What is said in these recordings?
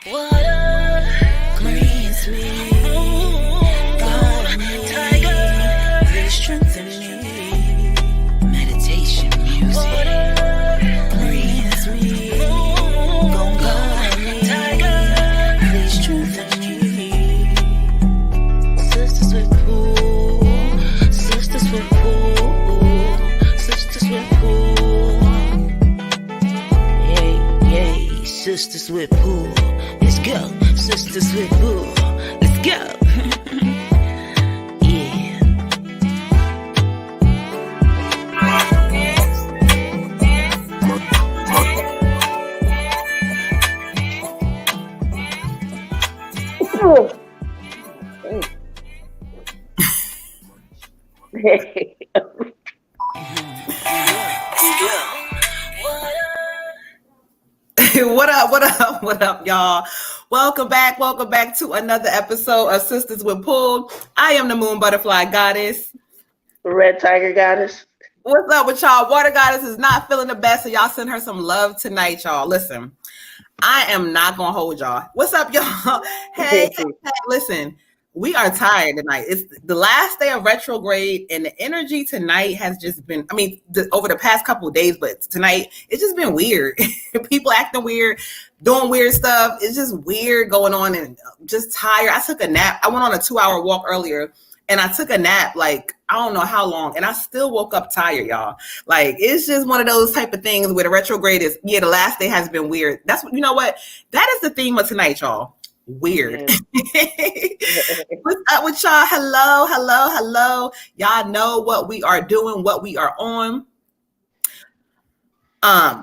Water cleans me, God, tiger, they strengthen me. Meditation music. Water cleans me, God, tiger, they strengthen me. Sistas Wit pool, Sistas Wit pool, Sistas Wit pool. Yay, Sistas Wit pool. Let's go, Sistas Wit pool. Let's go. Yeah. What up, y'all? Welcome back to another episode of Sistas Wit Pool. I am the Moon Butterfly Goddess. Red Tiger Goddess. What's up with y'all? Water Goddess is not feeling the best, so y'all send her some love tonight, y'all. Listen, I am not gonna hold y'all. What's up, y'all? Hey, listen. We are tired tonight. It's the last day of retrograde, and the energy tonight has just been, over the past couple of days, but tonight, it's just been weird. People acting weird, doing weird stuff. It's just weird going on and just tired. I took a nap. I went on a 2-hour walk earlier, and I took a nap, like, I don't know how long, and I still woke up tired, y'all. Like, it's just one of those type of things where the retrograde is, the last day has been weird. That's what, you know what? That is the theme of tonight, y'all. Weird. What's up with y'all? Hello. Y'all know what we are doing, what we are on.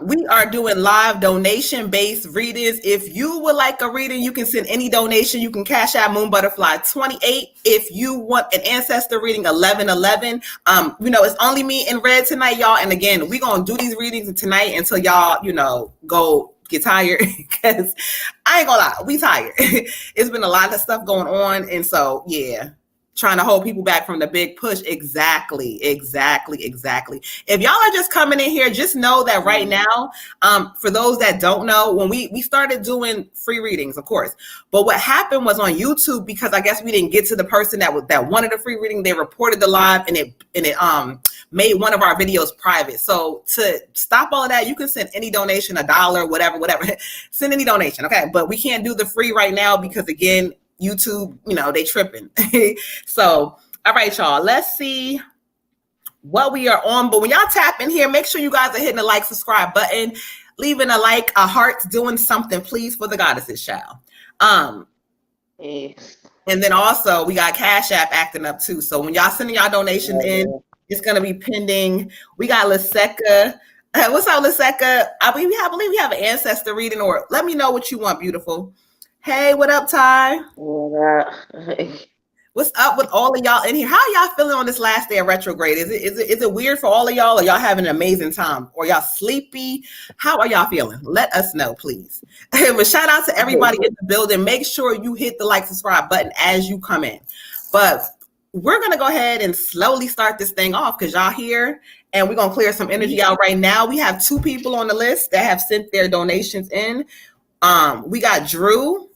We are doing live donation-based readings. If you would like a reading, you can send any donation. You can cash out Moon Butterfly 28. If you want an ancestor reading, 1111. It's only me and Red tonight, y'all. And again, we're gonna do these readings tonight until y'all, go get tired, because I ain't gonna lie, we tired. It's been a lot of stuff going on, and so trying to hold people back from the big push. Exactly. If y'all are just coming in here, just know that right now, for those that don't know, when we started doing free readings, of course, but what happened was on YouTube, because I guess we didn't get to the person that wanted a free reading, they reported the live, and it made one of our videos private. So to stop all of that, you can send any donation, $1, whatever, send any donation. Okay. But we can't do the free right now because, again, YouTube, they tripping. So, all right, y'all, let's see what we are on. But when y'all tap in here, make sure you guys are hitting the like, subscribe button, leaving a like, a heart, doing something, please, for the goddesses, child. Yes. And then also we got Cash App acting up too. So when y'all sending y'all donation in, it's gonna be pending. We got Liseka. What's up, Liseka? I believe we have an ancestor reading, or let me know what you want, beautiful. Hey, what up, Ty? What's up with all of y'all in here? How are y'all feeling on this last day of retrograde? Is it weird for all of y'all, or y'all having an amazing time? Or y'all sleepy? How are y'all feeling? Let us know, please. But shout out to everybody in the building. Make sure you hit the like, subscribe button as you come in. But we're going to go ahead and slowly start this thing off, because y'all here, and we're going to clear some energy out right now. We have 2 people on the list that have sent their donations in. We got Drew.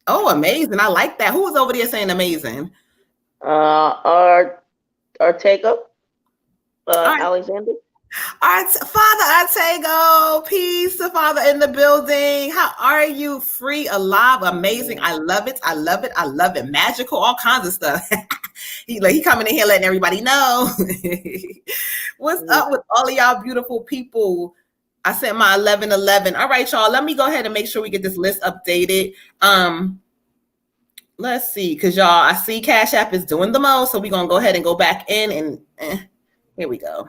Oh, amazing. I like that. Who was over there saying amazing? Ortega, Alexander. Father Ortega, peace to Father in the building. How are you? Free, alive, amazing. I love it. Magical, all kinds of stuff. He coming in here letting everybody know. What's up with all of y'all beautiful people? I sent my 1111. All right, y'all. Let me go ahead and make sure we get this list updated. Let's see, because y'all, I see Cash App is doing the most, so we're gonna go ahead and go back in and here we go.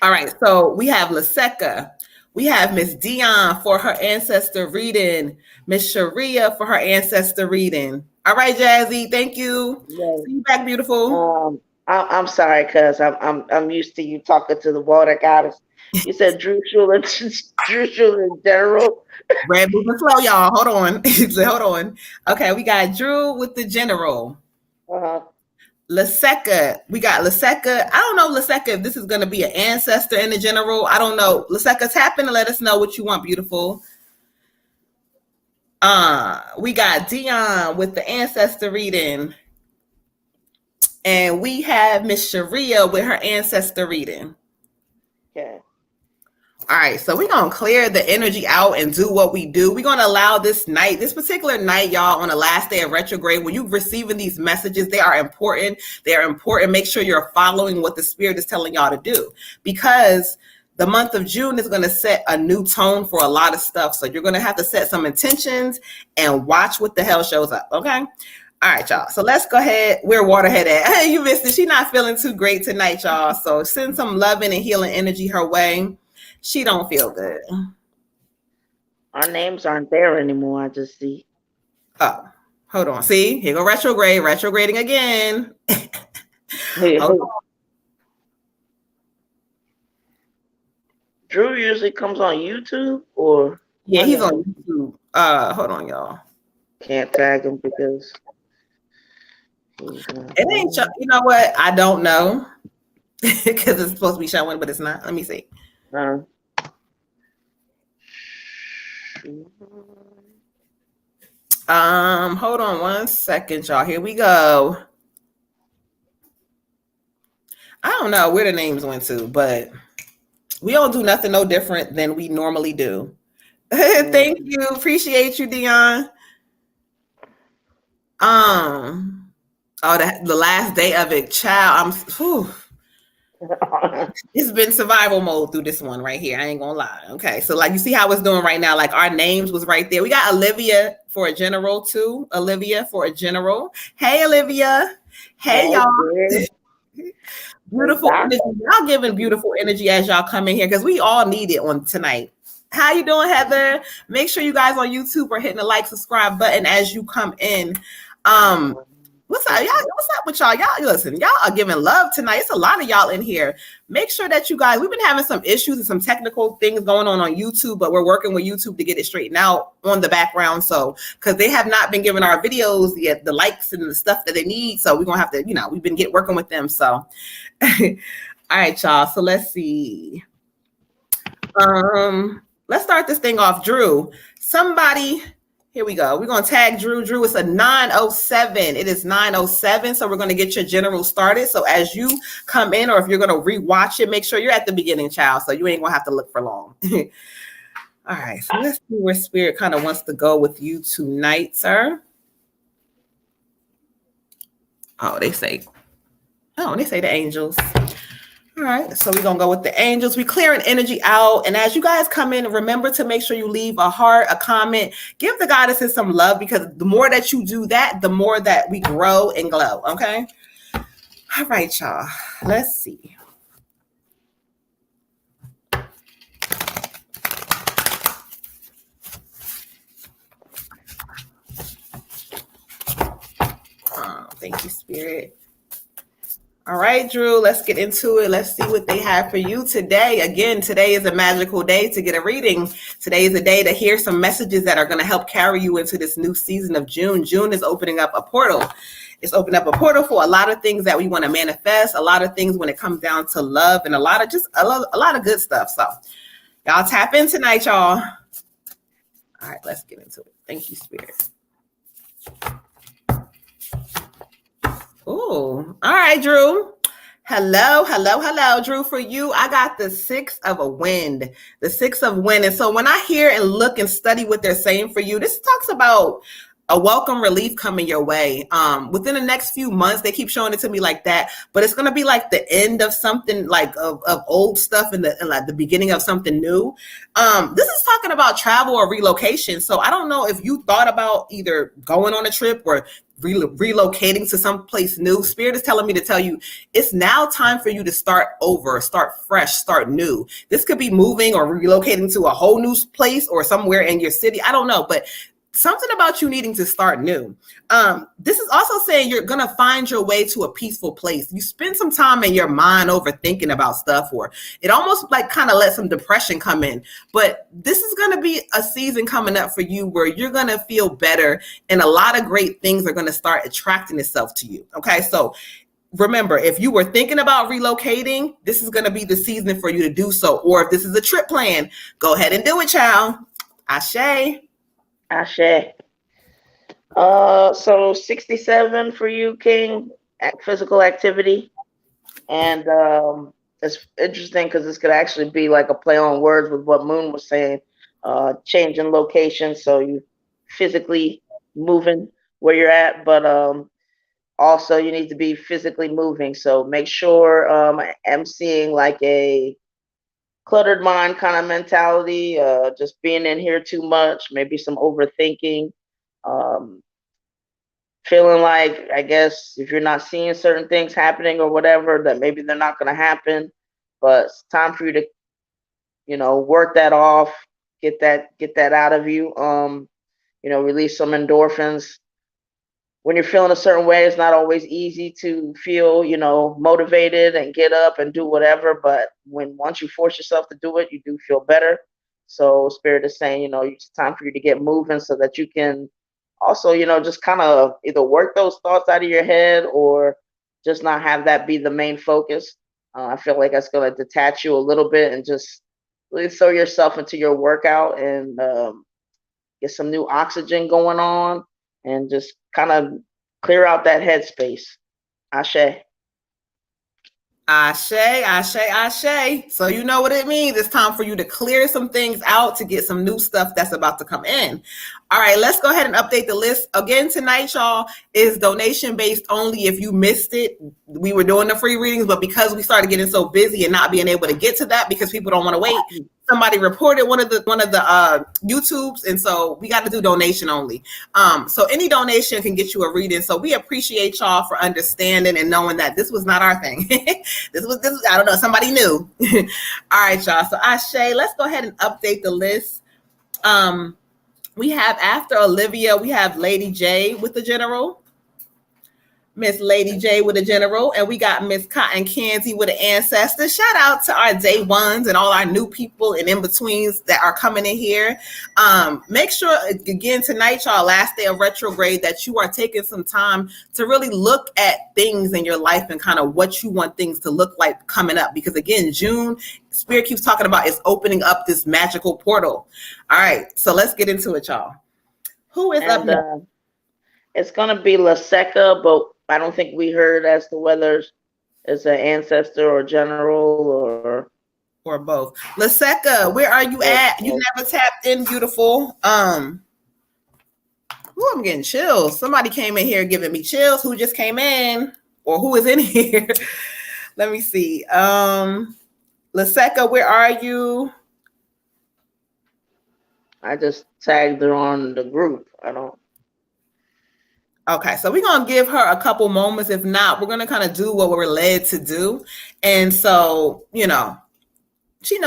All right, so we have Liseka. We have Miss Dion for her ancestor reading. Miss Sharia for her ancestor reading. All right, Jazzy, thank you. Yes. See you back, beautiful. I'm sorry, cuz I'm used to you talking to the water goddess. You said Drew Schuler in general. Red moving slow, y'all. Hold on. Hold on. Okay, we got Drew with the general. Liseka. We got Liseka. I don't know, Liseka, if this is going to be an ancestor in the general. I don't know. Liseka, tap in and let us know what you want, beautiful. We got Dion with the ancestor reading. And we have Miss Sharia with her ancestor reading. Okay. All right, so we're going to clear the energy out and do what we do. We're going to allow this particular night, y'all, on the last day of retrograde, when you're receiving these messages, they are important. They are important. Make sure you're following what the spirit is telling y'all to do, because the month of June is going to set a new tone for a lot of stuff. So you're going to have to set some intentions and watch what the hell shows up, okay? All right, y'all. So let's go ahead. Where Waterhead at? Hey, you missed it. She's not feeling too great tonight, y'all. So send some loving and healing energy her way. She don't feel good. Our names aren't there anymore. I just see. Oh, hold on. See, here go retrograding again. Hold on. Drew usually comes on YouTube, or yeah, he's on YouTube. Hold on, y'all. Can't tag him because it ain't. You know what? I don't know because it's supposed to be showing, but it's not. Let me see. Hold on one second, y'all. Here we go. I don't know where the names went to, but we don't do nothing no different than we normally do. Thank you. Appreciate you, Dion. The last day of it, child. It's been survival mode through this one right here. I ain't gonna lie. Okay, so like you see how it's doing right now. Like our names was right there. We got Olivia for a general too. Olivia for a general. Hey, Olivia. Hey, y'all. Beautiful energy. Y'all giving beautiful energy as y'all come in here because we all need it on tonight. How you doing, Heather? Make sure you guys on YouTube are hitting the like, subscribe button as you come in. What's up, y'all? What's up with y'all? Y'all listen, y'all are giving love tonight. It's a lot of y'all in here. Make sure that you guys, we've been having some issues and some technical things going on YouTube, but we're working with YouTube to get it straightened out on the background. So, because they have not been giving our videos yet the likes and the stuff that they need. So we're gonna have to, we've been working with them. So all right, y'all. So let's see. Let's start this thing off. Drew, here we go. We're going to tag Drew. Drew, it's a 9:07. It is 9:07. So we're going to get your general started. So as you come in, or if you're going to rewatch it, make sure you're at the beginning, child. So you ain't going to have to look for long. All right. So let's see where spirit kind of wants to go with you tonight, sir. They say the angels. All right, so we're going to go with the angels. We're clearing energy out. And as you guys come in, remember to make sure you leave a heart, a comment. Give the goddesses some love, because the more that you do that, the more that we grow and glow, okay? All right, y'all. Let's see. Thank you, Spirit. All right, Drew, let's get into it. Let's see what they have for you today. Again, today is a magical day to get a reading. Today is a day to hear some messages that are going to help carry you into this new season of June. June is opening up a portal. It's opening up a portal for a lot of things that we want to manifest, a lot of things when it comes down to love, and a lot of good stuff. So y'all tap in tonight, y'all. All right, let's get into it. Thank you, Spirit. Oh, all right, Drew. Hello, Drew. For you, I got the 6 of a wind, the 6 of wind. And so when I hear and look and study what they're saying for you, this talks about a welcome relief coming your way. Within the next few months, they keep showing it to me like that, but it's going to be like the end of something, like of old stuff and like the beginning of something new. This is talking about travel or relocation. So I don't know if you thought about either going on a trip or relocating to some place new. Spirit is telling me to tell you it's now time for you to start over, start fresh, start new. This could be moving or relocating to a whole new place or somewhere in your city. I don't know, but something about you needing to start new. This is also saying you're going to find your way to a peaceful place. You spend some time in your mind overthinking about stuff, or it almost like kind of let some depression come in. But this is going to be a season coming up for you where you're going to feel better, and a lot of great things are going to start attracting itself to you. Okay, so remember, if you were thinking about relocating, this is going to be the season for you to do so. Or if this is a trip plan, go ahead and do it, child. Ashe. Ashe. So 67 for you, King, physical activity. And it's interesting because this could actually be like a play on words with what Moon was saying, changing location. So you physically moving where you're at, but also you need to be physically moving. So make sure I'm seeing like a cluttered mind kind of mentality, just being in here too much, maybe some overthinking. Um, Feeling like, I guess, if you're not seeing certain things happening or whatever, that maybe they're not going to happen. But it's time for you to, work that off, get that out of you. Release some endorphins. When you're feeling a certain way, it's not always easy to feel, motivated and get up and do whatever. But once you force yourself to do it, you do feel better. So Spirit is saying, it's time for you to get moving so that you can also, just kind of either work those thoughts out of your head or just not have that be the main focus. I feel like that's going to detach you a little bit and just really throw yourself into your workout and get some new oxygen going on and just kind of clear out that headspace. Ashe. Ashe, ashe, ashe. So you know what it means. It's time for you to clear some things out to get some new stuff that's about to come in. All right, let's go ahead and update the list. Again, tonight, y'all, is donation based only. If you missed it, we were doing the free readings, but because we started getting so busy and not being able to get to that because people don't want to wait, somebody reported one of the YouTubes, and so we got to do donation only. So any donation can get you a reading. So we appreciate y'all for understanding and knowing that this was not our thing. this was I don't know, somebody knew. All right, y'all. So Ashe, let's go ahead and update the list. We have, after Olivia, we have Lady J with the general. Miss Lady J with a general, and we got Miss Cotton Candy with an ancestor. Shout out to our day ones and all our new people and in-betweens that are coming in here. Make sure, again, tonight, y'all, last day of retrograde, that you are taking some time to really look at things in your life and kind of what you want things to look like coming up. Because again, June, Spirit keeps talking about is opening up this magical portal. All right, so let's get into it, y'all. Who is up next? It's going to be La Seca, but I don't think we heard as to whether it's an ancestor or general or both. La Seca, where are you at? You never tapped in, beautiful. I'm getting chills. Somebody came in here giving me chills. Who just came in? Or who is in here? Let me see. La Seca, where are you? I just tagged her on the group. I don't. Okay, so we're gonna give her a couple moments. If not, we're gonna kind of do what we're led to do. And so, she's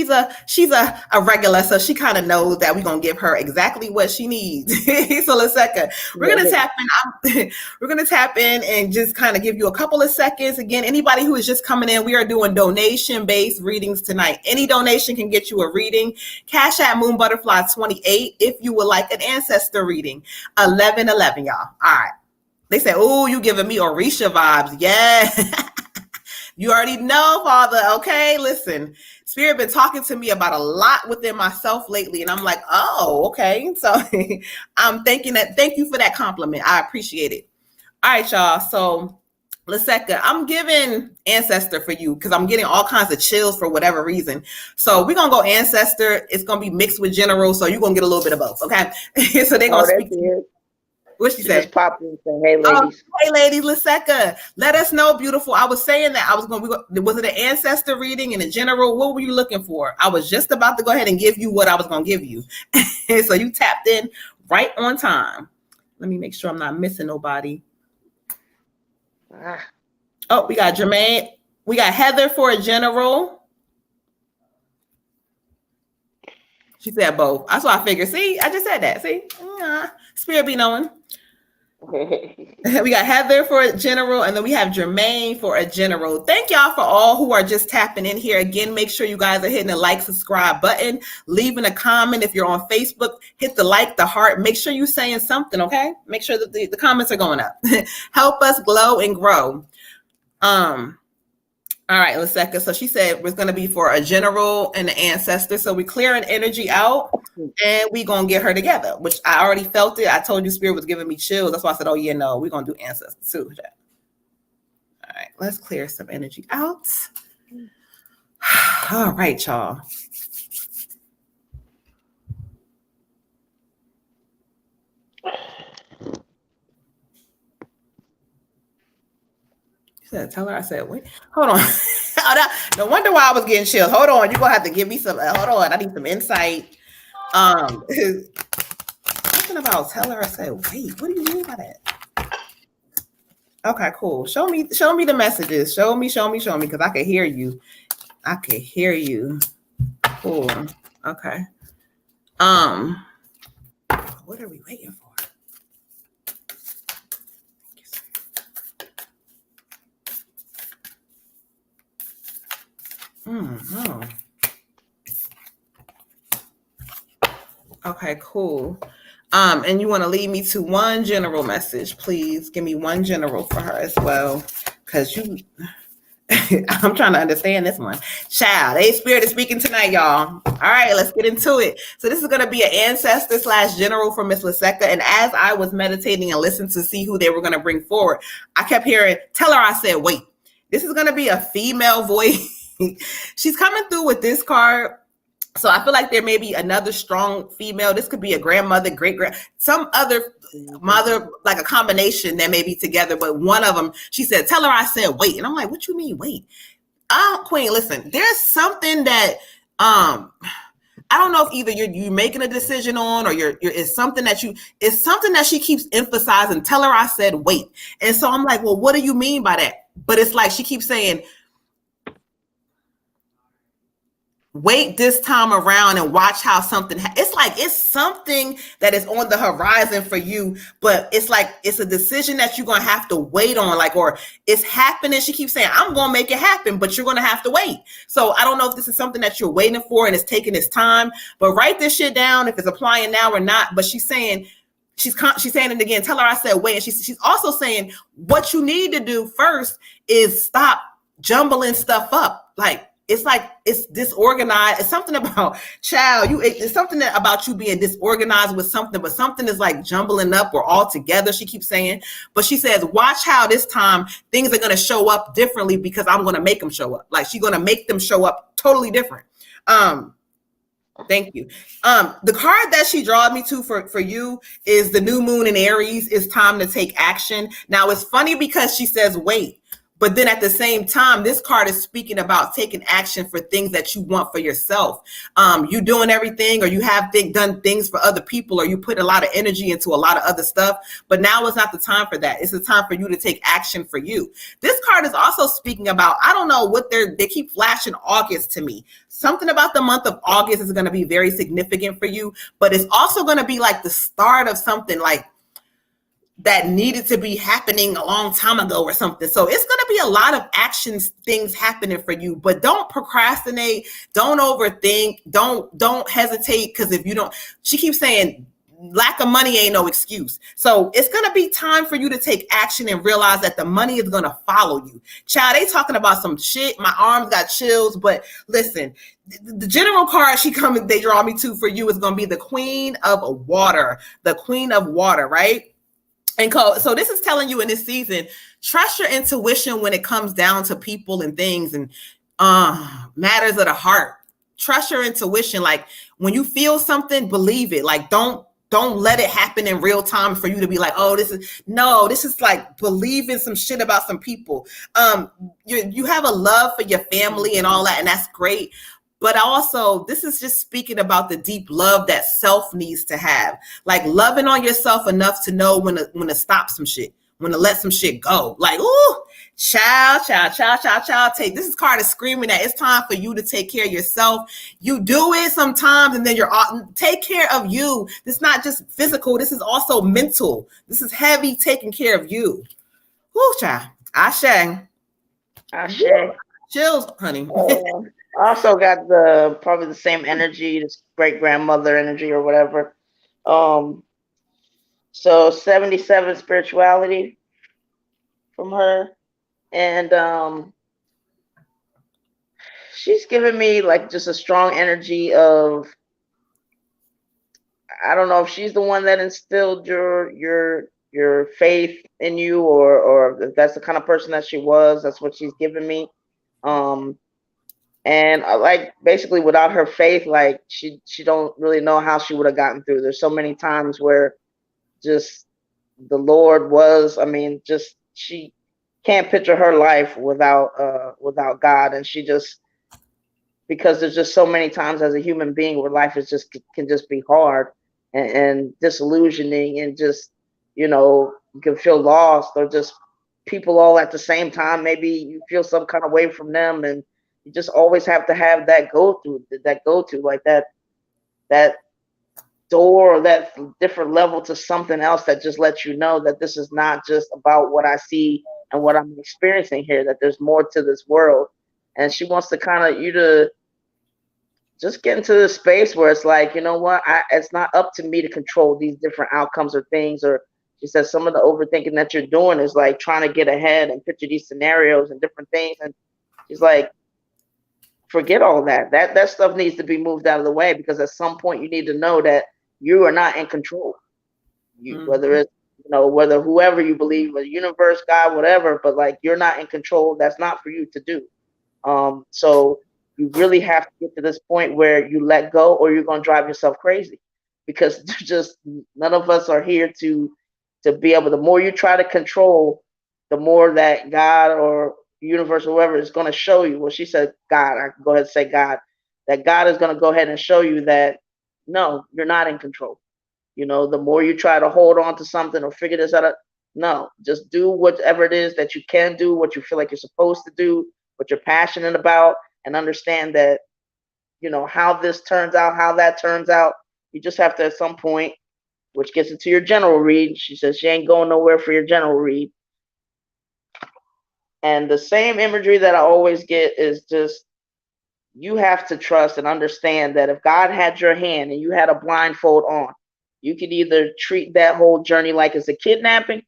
a regular, so she kind of knows that we're gonna give her exactly what she needs. So let's second. We're gonna tap in. We're gonna tap in and just kind of give you a couple of seconds. Again, anybody who is just coming in, we are doing donation-based readings tonight. Any donation can get you a reading. Cash App Moon Butterfly 28 if you would like an ancestor reading. 1111, y'all. All right. They say, "Oh, you giving me Orisha vibes?" Yeah. You already know, Father. Okay, listen. Spirit been talking to me about a lot within myself lately, and I'm like, oh, okay. So I'm thinking that. Thank you for that compliment. I appreciate it. All right, y'all. So, Laseka, I'm giving ancestor for you because I'm getting all kinds of chills for whatever reason. So we're gonna go ancestor. It's gonna be mixed with general, so you're gonna get a little bit of both. Okay. So they're gonna speak to you. What she said? Just popped in and said, "Hey, ladies." Hey, ladies, Laseka, let us know, beautiful. I was saying that I was going to, was it an ancestor reading and in general? What were you looking for? I was just about to go ahead and give you what I was going to give you. So you tapped in right on time. Let me make sure I'm not missing nobody. Oh, we got Jermaine. We got Heather for a general. She said both. That's what I figured. See, I just said that. See, Spirit be knowing. We got Heather for a general, and then we have Jermaine for a general. Thank y'all for all who are just tapping in here. Again, make sure you guys are hitting the like, subscribe button, leaving a comment. If you're on Facebook, hit the like, the heart. Make sure you're saying something, okay? Make sure that the comments are going up. Help us glow and grow. All right, Liseka. So she said it's going to be for a general and an ancestor. So we clear an energy out and we going to get her together, which I already felt it. I told you Spirit was giving me chills. That's why I said, oh, yeah, no, we're going to do ancestors too. All right, let's clear some energy out. All right, y'all. Tell her I said, wait, hold on. No wonder why I was getting chills. Hold on. You're going to have to give me some, hold on. I need some insight. Something about tell her I said, wait, what do you mean by that? Okay, cool. Show me the messages. Show me, because I can hear you. Cool. Okay. What are we waiting for? Oh. Okay, cool. And you want to lead me to one general message, please. Give me one general for her as well, because I'm trying to understand this one. Child, Spirit is speaking tonight, y'all. All right, let's get into it. So this is going to be an ancestor / general for Miss Liseka. And as I was meditating and listening to see who they were going to bring forward, I kept hearing, tell her I said, wait. This is going to be a female voice. She's coming through with this card. So I feel like there may be another strong female. This could be a grandmother, great-grand, some other mother, like a combination that may be together. But one of them, she said, tell her I said, wait. And I'm like, what you mean, wait? Queen, listen, there's something that, I don't know if either you're making a decision on, or it's something that she keeps emphasizing. Tell her I said, wait. And so I'm like, well, what do you mean by that? But it's like, she keeps saying, wait this time around and watch how something it's like it's something that is on the horizon for you, but it's like it's a decision that you're gonna have to wait on, like, or it's happening. She keeps saying, I'm gonna make it happen, but you're gonna have to wait. So I don't know if this is something that you're waiting for and it's taking its time, but write this shit down if it's applying now or not. But she's saying it again, tell her I said wait. And she's also saying what you need to do first is stop jumbling stuff up. It's disorganized. It's something about it's something about you being disorganized with something, but something is like jumbling up or all together, she keeps saying. But she says, watch how this time things are going to show up differently, because I'm going to make them show up. Like, she's going to make them show up totally different. Thank you. The card that she drawed me to for you is the new moon in Aries. It's time to take action. Now, it's funny because she says, wait. But then at the same time, this card is speaking about taking action for things that you want for yourself. You doing everything, or you have done things for other people, or you put a lot of energy into a lot of other stuff. But now is not the time for that. It's the time for you to take action for you. This card is also speaking about, I don't know what they keep flashing August to me. Something about the month of August is going to be very significant for you, but it's also going to be like the start of something like that needed to be happening a long time ago or something. So it's going to be a lot of things happening for you, but don't procrastinate. Don't overthink. Don't hesitate. Because if you don't, she keeps saying lack of money ain't no excuse. So it's going to be time for you to take action and realize that the money is going to follow you. Child, they talking about some shit. My arms got chills, but listen, the general card they draw me to for you is going to be the Queen of Water, right? And so this is telling you in this season, trust your intuition when it comes down to people and things and matters of the heart. Trust your intuition. Like, when you feel something, believe it. Like, don't let it happen in real time for you to be like, oh, this is like believing some shit about some people. You have a love for your family and all that, and that's great. But also, this is just speaking about the deep love that self needs to have. Like, loving on yourself enough to know when to stop some shit, when to let some shit go. Like, ooh, child. This card is screaming that it's time for you to take care of yourself. You do it sometimes, and then take care of you. This is not just physical. This is also mental. This is heavy taking care of you. Whoo, child. Ashe. Chills, honey. Also got probably the same energy, this great grandmother energy or whatever. So 77 spirituality from her, and she's giving me like just a strong energy of, I don't know if she's the one that instilled your faith in you, or if that's the kind of person that she was. That's what she's giving me. Um, and like basically without her faith, like she don't really know how she would have gotten through. There's so many times where just the Lord was, I mean, just she can't picture her life without God, and she just, because there's just so many times as a human being where life is just can just be hard and disillusioning, and just, you know, you can feel lost, or just people all at the same time, maybe you feel some kind of way from them, and you just always have to have that go to like that door, or that different level to something else that just lets you know that this is not just about what I see and what I'm experiencing here, that there's more to this world. And she wants to kind of you to just get into the space where it's like, you know what, it's not up to me to control these different outcomes or things. Or she says some of the overthinking that you're doing is like trying to get ahead and picture these scenarios and different things. And she's like, forget all that. That stuff needs to be moved out of the way, because at some point you need to know that you are not in control. Whether it's, you know, whether whoever you believe, the universe, God, whatever, but like you're not in control. That's not for you to do. So you really have to get to this point where you let go, or you're going to drive yourself crazy, because just none of us are here to be able. The more you try to control, the more that God or universe or whoever is going to show you. Well, she said God. I can go ahead and say God. That God is going to go ahead and show you that no, you're not in control. You know, the more you try to hold on to something or figure this out, no, just do whatever it is that you can do, what you feel like you're supposed to do, what you're passionate about, and understand that, you know, how this turns out, how that turns out. You just have to, at some point, which gets into your general read. She says she ain't going nowhere for your general read. And the same imagery that I always get is just, you have to trust and understand that if God had your hand and you had a blindfold on, you could either treat that whole journey like it's a kidnapping,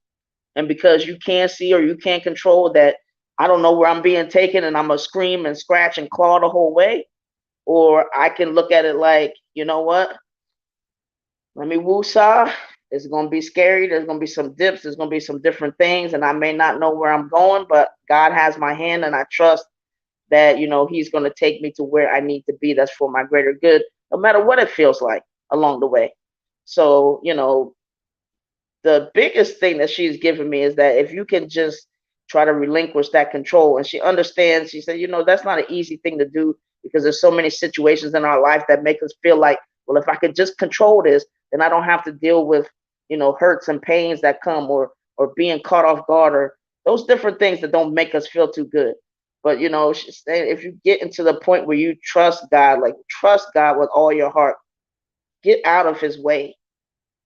and because you can't see or you can't control that, I don't know where I'm being taken and I'm going to scream and scratch and claw the whole way. Or I can look at it like, you know what? Let me woosah. It's going to be scary. There's going to be some dips. There's going to be some different things. And I may not know where I'm going, but God has my hand, and I trust that, you know, he's going to take me to where I need to be. That's for my greater good, no matter what it feels like along the way. So, you know, the biggest thing that she's given me is that if you can just try to relinquish that control, and she understands, she said, you know, that's not an easy thing to do, because there's so many situations in our life that make us feel like, well, if I could just control this, then I don't have to deal with, you know, hurts and pains that come, or being caught off guard, or those different things that don't make us feel too good. But, you know, she's saying if you get into the point where you trust God, like trust God with all your heart, get out of his way.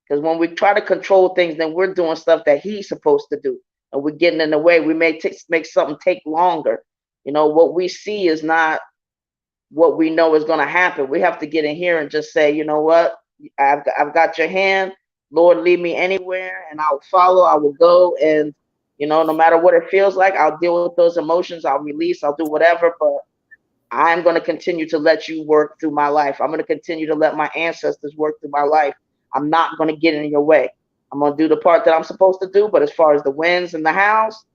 Because when we try to control things, then we're doing stuff that he's supposed to do, and we're getting in the way. We may make something take longer. You know, what we see is not what we know is going to happen. We have to get in here and just say, you know what, I've got your hand. Lord, lead me anywhere, and I'll follow. I will go, and, you know, no matter what it feels like, I'll deal with those emotions. I'll release. I'll do whatever. But I'm going to continue to let you work through my life. I'm going to continue to let my ancestors work through my life. I'm not going to get in your way. I'm going to do the part that I'm supposed to do. But as far as the wins and the hows,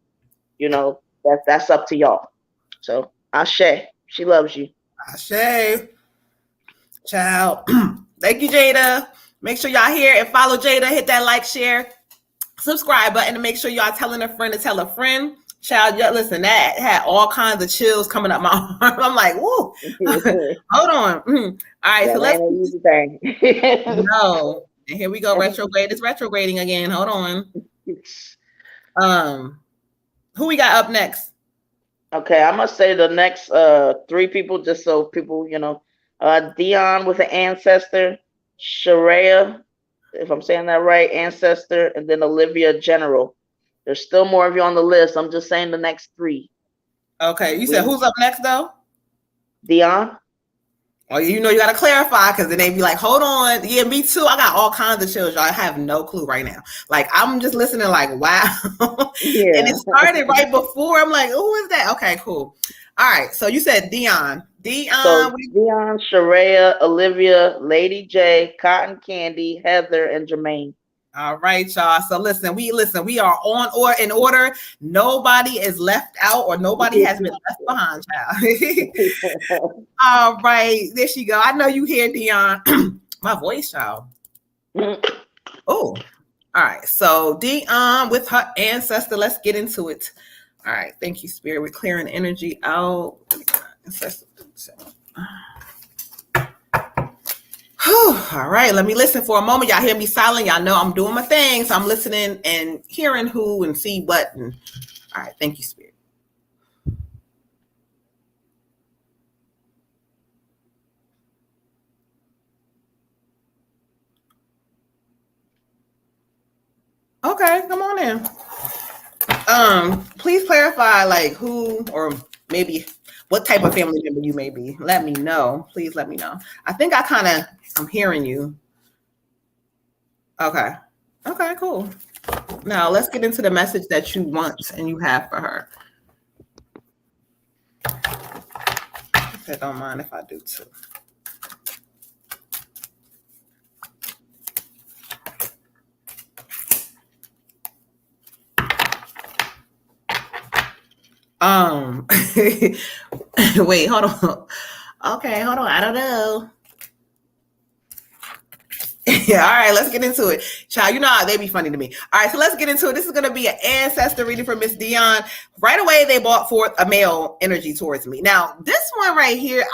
you know, that's up to y'all. So Ashe, she loves you. Ashe. Ciao. Thank you, Jada. Make sure y'all here and follow Jada. Hit that like, share, subscribe button, and make sure y'all telling a friend to tell a friend. Child, listen, that had all kinds of chills coming up my arm. I'm like, woo. Hold on. All right, so let's. No, and here we go. Retrograde. It's retrograding again. Hold on. Who we got up next? Okay, I'm gonna say the next 3 people, just so people, you know. Dion with an ancestor, Sharia, if I'm saying that right, ancestor, and then Olivia General. There's still more of you on the list. I'm just saying the next 3. Okay, you said who's up next though? Dion. Oh, you know, you got to clarify, because then they be like, hold on. Yeah, me too. I got all kinds of chills. I have no clue right now. Like, I'm just listening like, wow. Yeah. And it started right before. I'm like, who is that? Okay, cool. All right. So you said Dion. So Dion. Dion, Sheree, Olivia, Lady J, Cotton Candy, Heather, and Jermaine. All right, y'all. So listen. We are on or in order. Nobody is left out, or nobody has been left behind, child. All right, there she go. I know you hear Dion. My voice, child. Oh, all right. So Dion with her ancestor. Let's get into it. All right. Thank you, Spirit. We're clearing energy out. All right, let me listen for a moment. Y'all hear me silent. Y'all know I'm doing my thing. So I'm listening and hearing who and see what. And all right, thank you, Spirit. Okay, come on in. Please clarify like who or maybe what type of family member you may be. Let me know. Please let me know. I think I'm hearing you. Okay. Okay, cool. Now let's get into the message that you want and you have for her. I don't mind if I do too. Wait, hold on. Okay, hold on. I don't know. Yeah, all right, let's get into it. Child, you know how they be funny to me. All right, so let's get into it. This is going to be an ancestor reading for Miss Dion. Right away, they brought forth a male energy towards me. Now, this one right here,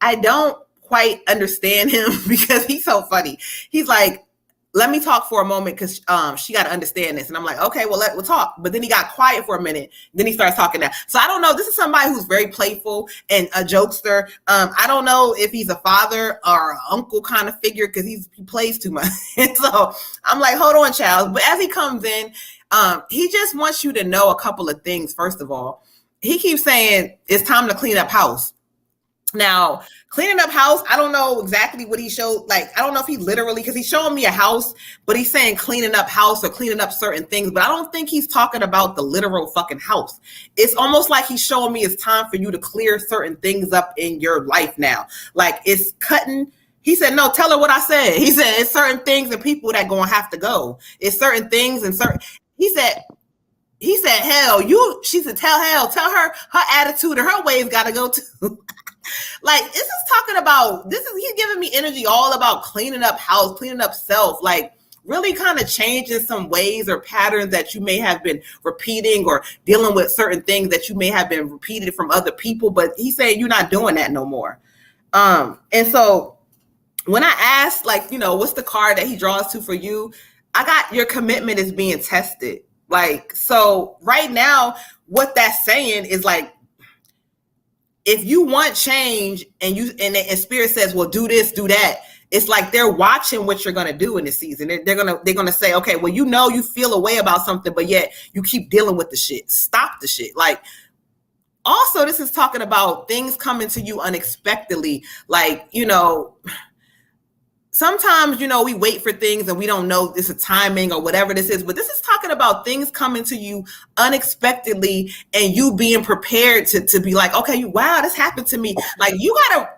I don't quite understand him because he's so funny. He's like, let me talk for a moment because she got to understand this. And I'm like, okay, well, we'll talk. But then he got quiet for a minute. Then he starts talking now. So I don't know. This is somebody who's very playful and a jokester. I don't know if he's a father or an uncle kind of figure because he plays too much. And so I'm like, hold on, child. But as he comes in, he just wants you to know a couple of things. First of all, he keeps saying it's time to clean up house. Now, cleaning up house, I don't know exactly what he showed. Like, I don't know if he literally, because he's showing me a house, but he's saying cleaning up house or cleaning up certain things. But I don't think he's talking about the literal fucking house. It's almost like he's showing me it's time for you to clear certain things up in your life now. Like, it's cutting. He said, no, tell her what I said. He said, it's certain things and people that going to have to go. It's certain things and certain. He said, hell, she said, tell her attitude and her ways got to go too. Like, this is talking about, he's giving me energy all about cleaning up house, cleaning up self, like really kind of changing some ways or patterns that you may have been repeating or dealing with certain things that you may have been repeated from other people. But he's saying you're not doing that no more. And so when I asked, like, what's the card that he draws to for you? I got your commitment is being tested. Like, so right now, what that's saying is like, if you want change and spirit says, well, do this, do that. It's like they're watching what you're going to do in this season. They're going to say, okay, well, you feel a way about something, but yet you keep dealing with the shit. Stop the shit. Like, also, this is talking about things coming to you unexpectedly. Like, sometimes, we wait for things and we don't know it's a timing or whatever this is, but this is talking about things coming to you unexpectedly and you being prepared to be like, okay, wow, this happened to me. Like,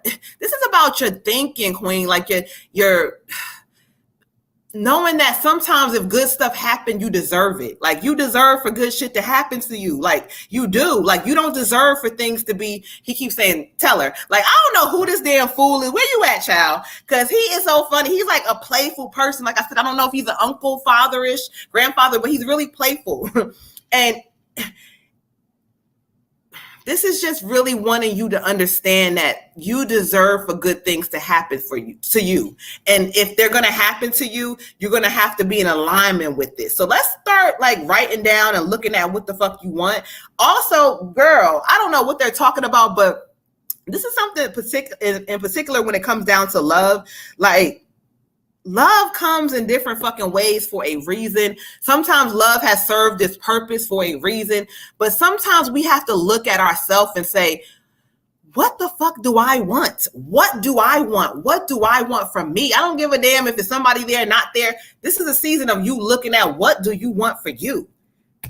this is about your thinking, queen, like your knowing that sometimes if good stuff happen, you deserve it. Like, you deserve for good shit to happen to you. Like, you do. Like, you don't deserve for things to be, he keeps saying, tell her. Like, I don't know who this damn fool is. Where you at, child? Because he is so funny. He's like a playful person. Like I said, I don't know if he's an uncle, fatherish, grandfather, but he's really playful. And this is just really wanting you to understand that you deserve for good things to happen to you. And if they're going to happen to you, you're going to have to be in alignment with this. So let's start like writing down and looking at what the fuck you want. Also, girl, I don't know what they're talking about, but this is something in particular when it comes down to love. Like, love comes in different fucking ways for a reason. Sometimes love has served its purpose for a reason, but sometimes we have to look at ourselves and say, what the fuck do I want? What do I want? What do I want from me? I don't give a damn if it's somebody there, not there. This is a season of you looking at what do you want for you.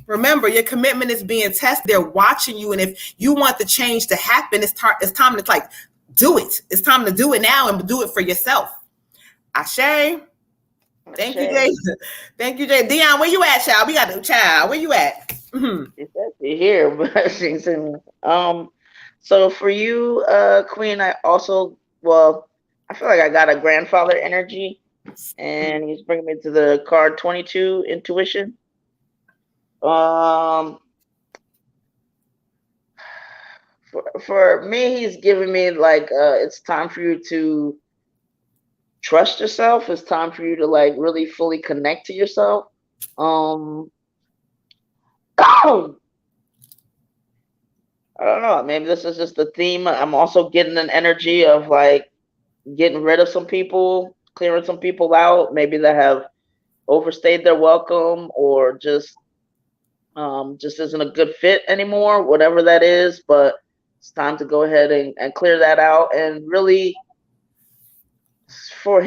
Remember, your commitment is being tested. They're watching you. And if you want the change to happen, it's time to like do it. It's time to do it now and do it for yourself. Ashe. Thank you, Jay. Thank you, Jay. Dion, where you at, child? We got the child. Where you at? It's actually here, blessings. And so for you, Queen, I also, well, I feel like I got a grandfather energy, and he's bringing me to the card 22, intuition. For me, he's giving me like it's time for you to trust yourself. It's time for you to like really fully connect to yourself. I don't know. Maybe this is just the theme. I'm also getting an energy of like getting rid of some people, clearing some people out, maybe that have overstayed their welcome or just isn't a good fit anymore, whatever that is. But it's time to go ahead and clear that out. And really, for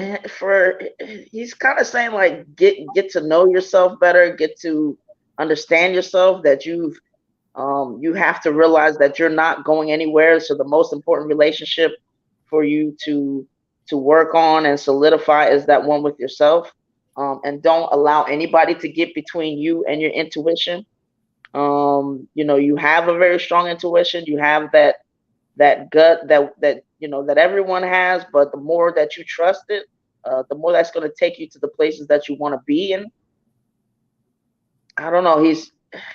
he's kind of saying like get to know yourself better, get to understand yourself, that you have to realize that you're not going anywhere. So the most important relationship for you to work on and solidify is that one with yourself. And don't allow anybody to get between you and your intuition. You have a very strong intuition. You have that gut that everyone has, but the more that you trust it, the more that's going to take you to the places that you want to be in. I don't know.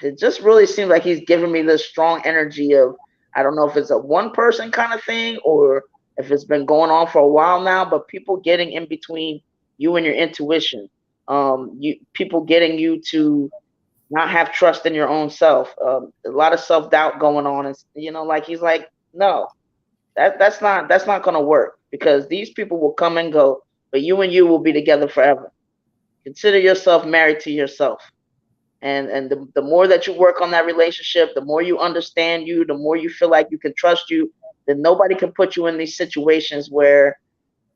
It just really seems like he's giving me this strong energy of, I don't know if it's a one person kind of thing or if it's been going on for a while now, but people getting in between you and your intuition. People getting you to not have trust in your own self. A lot of self-doubt going on. And, like he's like, no, that's not going to work, because these people will come and go, but you and you will be together forever. Consider yourself married to yourself. And the more that you work on that relationship, the more you understand you, the more you feel like you can trust you, then nobody can put you in these situations where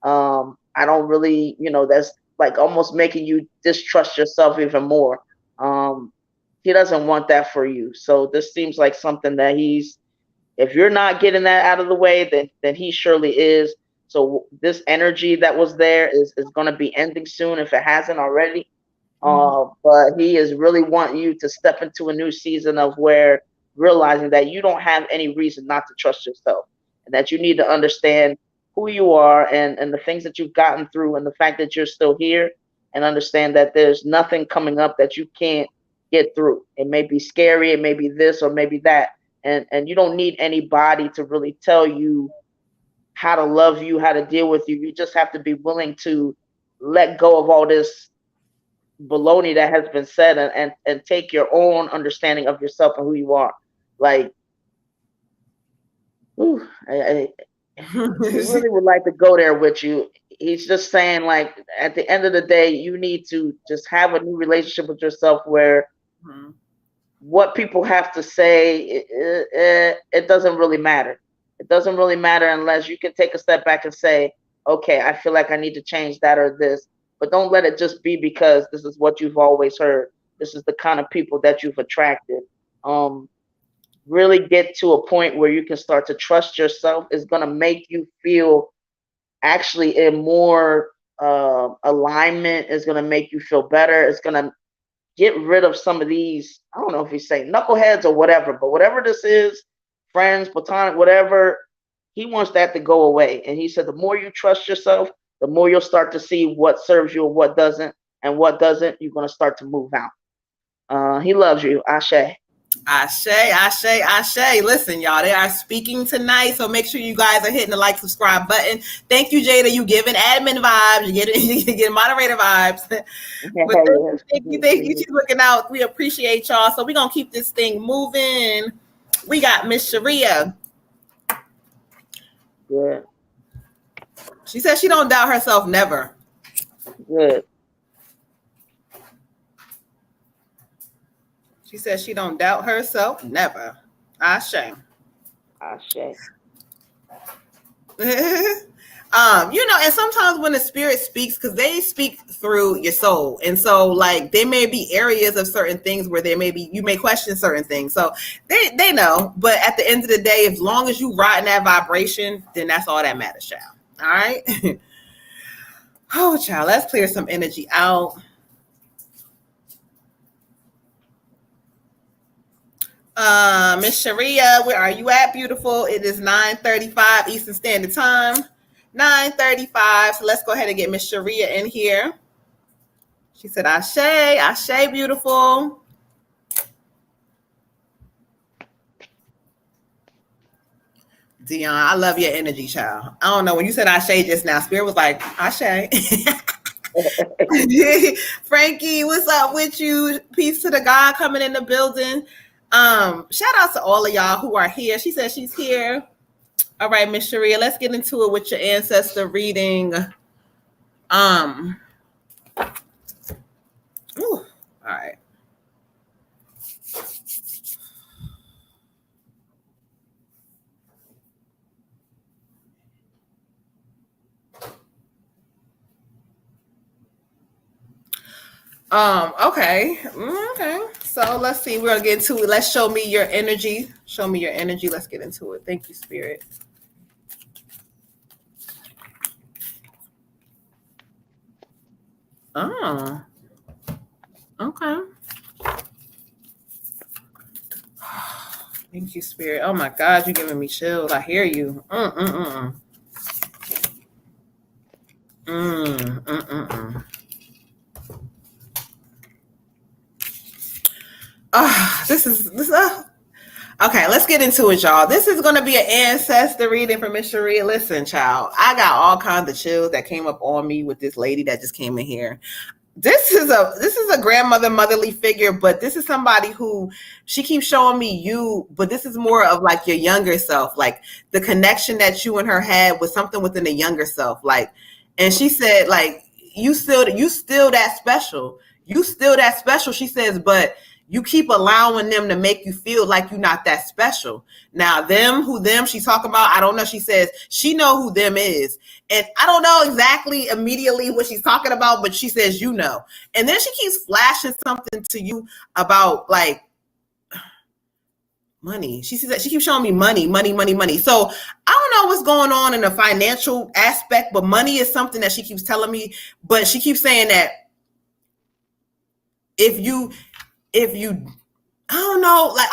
I don't really, that's like almost making you distrust yourself even more. He doesn't want that for you. So this seems like something that if you're not getting that out of the way, then he surely is. So this energy that was there is going to be ending soon if it hasn't already. But he is really wanting you to step into a new season of where realizing that you don't have any reason not to trust yourself, and that you need to understand who you are and the things that you've gotten through, and the fact that you're still here, and understand that there's nothing coming up that you can't get through. It may be scary, it may be this or maybe that, and you don't need anybody to really tell you how to love you, how to deal with you. You just have to be willing to let go of all this baloney that has been said and take your own understanding of yourself and who you are. Like, I really would like to go there with you. He's just saying, like, at the end of the day, you need to just have a new relationship with yourself where what people have to say, it doesn't really matter. It doesn't really matter unless you can take a step back and say, okay, I feel like I need to change that or this. But don't let it just be because this is what you've always heard. This is the kind of people that you've attracted. Really get to a point where you can start to trust yourself. Is going to make you feel actually in more alignment. Is going to make you feel better. It's going to get rid of some of these, I don't know if you say knuckleheads or whatever, but whatever this is, friends, platonic, whatever, he wants that to go away. And he said the more you trust yourself, the more you'll start to see what serves you and what doesn't. And what doesn't, you're going to start to move out. He loves you. Ashe. Ashe, Ashe, Ashe. Listen, y'all, they are speaking tonight, so make sure you guys are hitting the like, subscribe button. Thank you, Jada. You giving admin vibes. You getting moderator vibes. Thank you. She's looking out. We appreciate y'all. So we're going to keep this thing moving. We got Miss Sharia. Good. She says she don't doubt herself, never. Good. She says she don't doubt herself, never. Ashe. Ashe. And sometimes when the spirit speaks, because they speak through your soul, and so like there may be areas of certain things where there may be you may question certain things. So they know, but at the end of the day, as long as you ride in that vibration, then that's all that matters, child. All right. Oh, child, let's clear some energy out. Miss Sharia, where are you at, beautiful? It is 9:35 Eastern Standard Time. 9:35. So let's go ahead and get Miss Sharia in here. She said, Ashe, Ashe, beautiful. Dion, I love your energy, child. I don't know. When you said Ashe just now, Spirit was like, Ashe. Frankie, what's up with you? Peace to the God coming in the building. Shout out to all of y'all who are here. She said she's here. All right, Miss Sharia, let's get into it with your ancestor reading. All right. Okay. So let's see. We're gonna get into it. Let's show me your energy. Show me your energy. Let's get into it. Thank you, Spirit. Oh. Okay. Thank you, Spirit. Oh my God, you're giving me chills. I hear you. Okay, let's get into it, y'all. This is going to be an ancestor reading from Miss Sharia. Listen, child, I got all kinds of chills that came up on me with this lady that just came in here. This is a grandmother, motherly figure, but this is somebody who she keeps showing me you, but this is more of like your younger self, like the connection that you and her had was something within the younger self. Like, and she said, like, you still that special. You still that special. She says, but you keep allowing them to make you feel like you're not that special. Now, them she's talking about, I don't know. She says she know who them is. And I don't know exactly immediately what she's talking about, but she says, you know. And then she keeps flashing something to you about like money. She says that she keeps showing me money. So I don't know what's going on in the financial aspect, but money is something that she keeps telling me. But she keeps saying that if you I don't know, like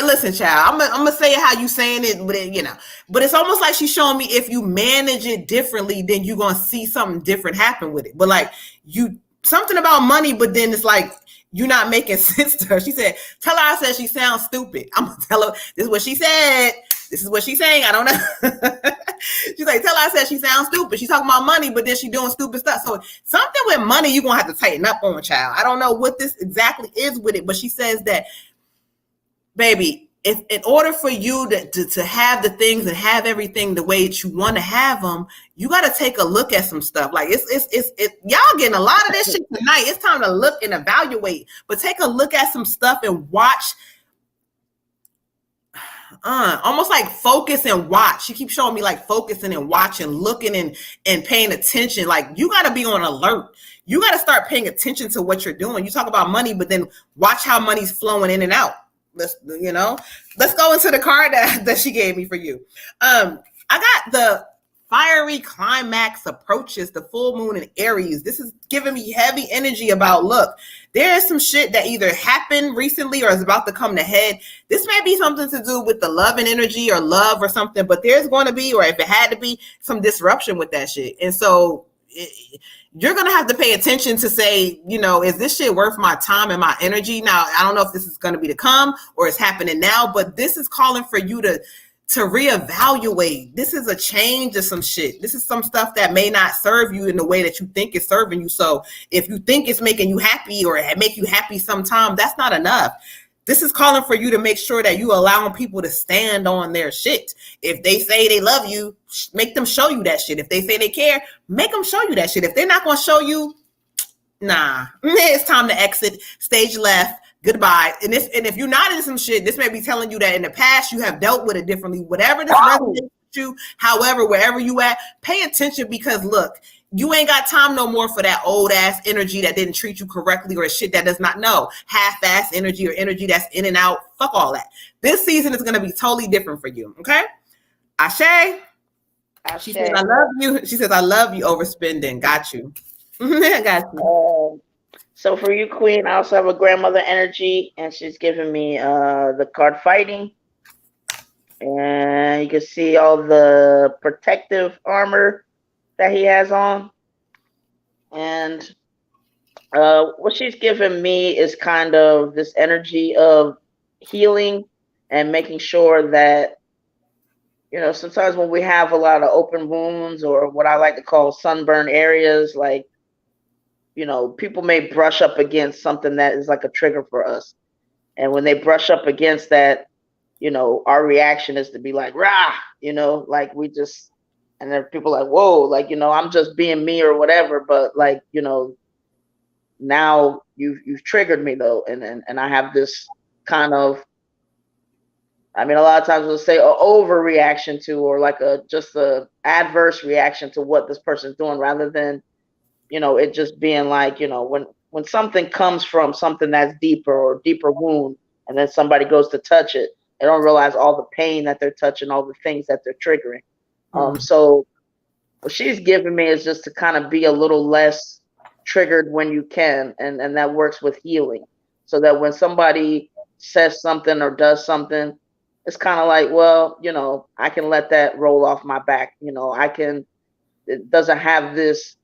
listen, child, I'm gonna say it how you saying it, but it's almost like she's showing me if you manage it differently, then you're gonna see something different happen with it. But like something about money, but then it's like you're not making sense to her. She said, tell her I said she sounds stupid. I'm gonna tell her this is what she said. This is what she's saying. I don't know. She's like, tell her I said she sounds stupid. She's talking about money, but then she's doing stupid stuff. So something with money, you're going to have to tighten up on, child. I don't know what this exactly is with it, but she says that, baby, if in order for you to have the things and have everything the way that you want to have them, you got to take a look at some stuff. Like it's y'all getting a lot of this shit tonight. It's time to look and evaluate, but take a look at some stuff and watch. Almost like focus and watch. She keeps showing me like focusing and watching, looking and paying attention. Like you got to be on alert. You got to start paying attention to what you're doing. You talk about money, but then watch how money's flowing in and out. Let's go into the card that she gave me for you. I got the fiery climax approaches, the full moon in Aries. This is giving me heavy energy about, look, there is some shit that either happened recently or is about to come to head. This may be something to do with the love and energy or love or something, but there's going to be, or if it had to be, some disruption with that shit. And so you're going to have to pay attention to say, is this shit worth my time and my energy? Now, I don't know if this is going to be to come or it's happening now, but this is calling for you to reevaluate. This is a change of some shit. This is some stuff that may not serve you in the way that you think it's serving you. So if you think it's making you happy or make you happy sometime, that's not enough. This is calling for you to make sure that you allowing people to stand on their shit. If they say they love you, make them show you that shit. If they say they care, make them show you that shit. If they're not going to show you, nah, it's time to exit, stage left. Goodbye. And if you're not in some shit, this may be telling you that in the past you have dealt with it differently. Whatever this resonates, you. However, wherever you at, pay attention, because look, you ain't got time no more for that old ass energy that didn't treat you correctly, or shit that does not know. Half-ass energy, or energy that's in and out. Fuck all that. This season is going to be totally different for you. Okay? Ashe. She says, I love you. She says, I love you, overspending. Got you. Got you. So for you, Queen, I also have a grandmother energy, and she's giving me the card fighting. And you can see all the protective armor that he has on. And what she's giving me is kind of this energy of healing and making sure that, you know, sometimes when we have a lot of open wounds, or what I like to call sunburn areas, like, you know, people may brush up against something that is like a trigger for us. And when they brush up against that, you know, our reaction is to be like, rah, you know, like we just, and then people are like, whoa, like, you know, I'm just being me or whatever. But like, you know, now you've triggered me though. And I have this kind of, I mean, a lot of times we'll say an overreaction to, or like just a adverse reaction to what this person's doing, rather than, you know, it just being like, you know, when something comes from something that's deeper, or deeper wound, and then somebody goes to touch it, they don't realize all the pain that they're touching, all the things that they're triggering. So what she's giving me is just to kind of be a little less triggered when you can, and that works with healing, so that when somebody says something or does something, it's kind of like, well, you know, I can let that roll off my back. You know, it doesn't have this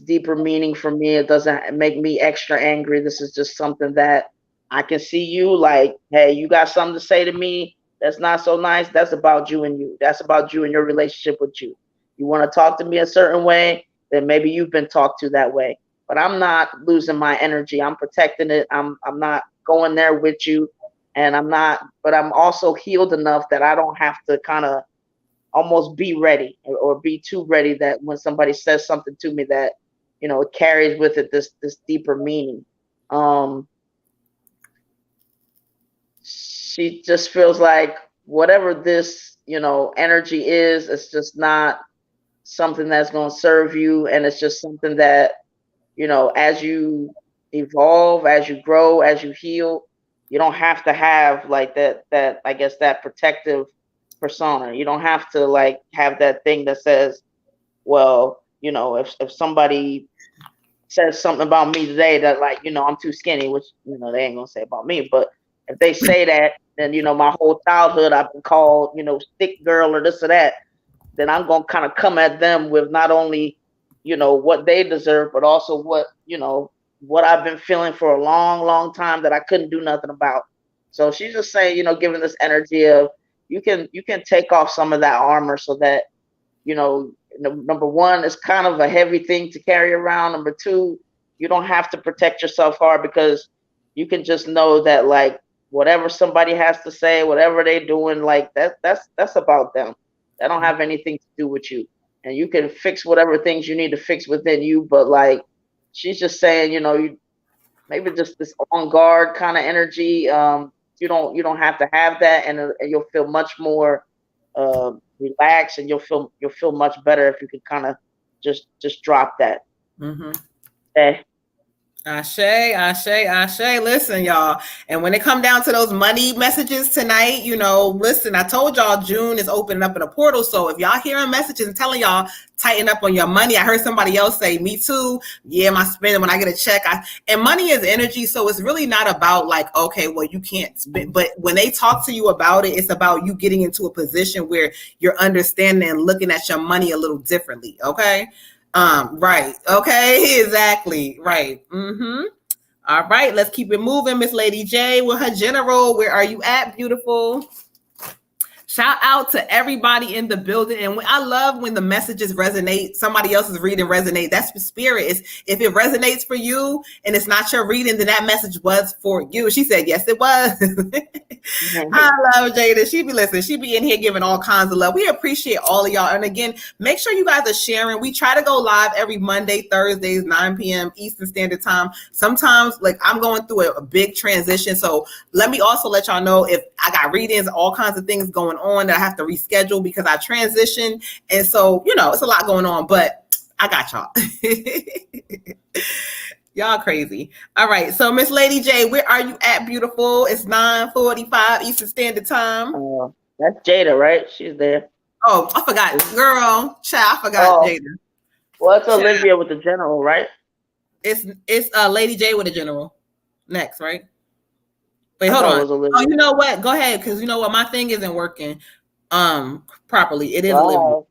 deeper meaning for me. It doesn't make me extra angry. This is just something that I can see you like, hey, you got something to say to me that's not so nice. That's about you and you. That's about you and your relationship with you. You want to talk to me a certain way, then maybe you've been talked to that way. But I'm not losing my energy. I'm protecting it. I'm not going there with you. And but I'm also healed enough that I don't have to kind of almost be ready, or be too ready, that when somebody says something to me that, you know, it carries with it this deeper meaning. She just feels like whatever this, you know, energy is, it's just not something that's going to serve you. And it's just something that, you know, as you evolve, as you grow, as you heal, you don't have to have like that I guess that protective persona. You don't have to like have that thing that says, well, you know, if somebody says something about me today that, like, you know, I'm too skinny, which, you know, they ain't gonna say about me, but if they say that, then, you know, my whole childhood I've been called, you know, thick girl or this or that, then I'm gonna kind of come at them with not only, you know, what they deserve, but also what, you know, what I've been feeling for a long, long time that I couldn't do nothing about. So she's just saying, you know, giving this energy of, you can take off some of that armor, so that, you know, number one, it's kind of a heavy thing to carry around. Number two, you don't have to protect yourself hard, because you can just know that, like, whatever somebody has to say, whatever they're doing, like that's about them. That don't have anything to do with you. And you can fix whatever things you need to fix within you. But like, she's just saying, you know, you maybe just this on guard kind of energy. You don't have to have that, and you'll feel much more relaxed, and you'll feel much better if you can kind of just drop that. Okay. Ashe. Listen, y'all. And when it come down to those money messages tonight, you know, listen, I told y'all June is opening up in a portal. So if y'all hearing messages and telling y'all tighten up on your money, I heard somebody else say, me too. Yeah, my spending when I get a check. And money is energy. So it's really not about like, okay, well, you can't spend. But when they talk to you about it, it's about you getting into a position where you're understanding and looking at your money a little differently. Okay. Right. Okay. Exactly. Right. All right. Let's keep it moving. Miss Lady J with her general. Where are you at, beautiful? Shout out to everybody in the building. And I love when the messages resonate. Somebody else's reading resonate. That's the spirit. If it resonates for you and it's not your reading, then that message was for you. She said, yes, it was. I love Jada. She be listening. She be in here giving all kinds of love. We appreciate all of y'all. And again, make sure you guys are sharing. We try to go live every Monday, Thursdays, 9 p.m. Eastern Standard Time. Sometimes, like, I'm going through a big transition. So let me also let y'all know if I got readings, all kinds of things going on that I have to reschedule because I transitioned. And so, it's a lot going on, but I got y'all. Y'all crazy. All right. So Miss Lady J, where are you at, beautiful? It's 9:45 Eastern Standard Time. That's Jada, right? She's there. Oh, I forgot. Girl, child, I forgot Jada. Well, it's Olivia with the general, right? It's Lady J with the general. Next, right? Wait, hold on. Oh, you know what? Go ahead, because you know what? My thing isn't working properly. It is Olivia.